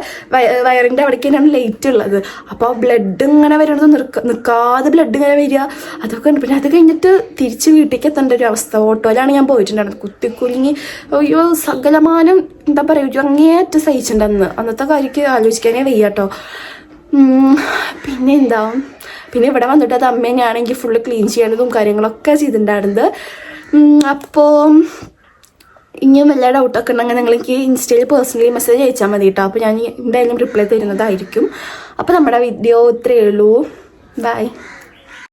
വയറിൻ്റെ അവിടേക്ക് തന്നെയാണ് ലേറ്റ് ഉള്ളത്. അപ്പോൾ ബ്ലഡ് ഇങ്ങനെ വരുന്നത് നിൽക്കാതെ ബ്ലഡ് ഇങ്ങനെ വരിക, അതൊക്കെ ഉണ്ട്. പിന്നെ അത് കഴിഞ്ഞിട്ട് തിരിച്ച് വീട്ടിലേക്ക് എത്തേണ്ട ഒരു അവസ്ഥ. ഓട്ടോയിലാണ് ഞാൻ പോയിട്ടുണ്ടായിരുന്നത്. കുത്തിക്കുലുങ്ങി അയ്യോ സകലമാനം എന്താ പറയുക, അങ്ങേയറ്റം സഹിച്ചിട്ടുണ്ട് അന്നത്തെ കാര്യക്ക് ആലോചിക്കാനേ വയ്യ കേട്ടോ. പിന്നെ ഇവിടെ വന്നിട്ട് അത് അമ്മേനെയാണെങ്കിൽ ഫുള്ള് ക്ലീൻ ചെയ്യേണ്ടതും കാര്യങ്ങളൊക്കെ ചെയ്തിട്ടുണ്ടായിരുന്നത്. അപ്പോൾ ഇനിയും എല്ലാ ഡൗട്ടൊക്കെ ഉണ്ടെങ്കിൽ നിങ്ങൾക്ക് ഇൻസ്റ്റയിൽ പേഴ്സണലി മെസ്സേജ് അയച്ചാൽ മതി കേട്ടോ. അപ്പോൾ ഞാൻ എന്തായാലും റിപ്ലൈ തരുന്നതായിരിക്കും. അപ്പോൾ നമ്മുടെ വീഡിയോ ഇത്രയേ ഉള്ളൂ. ബൈ.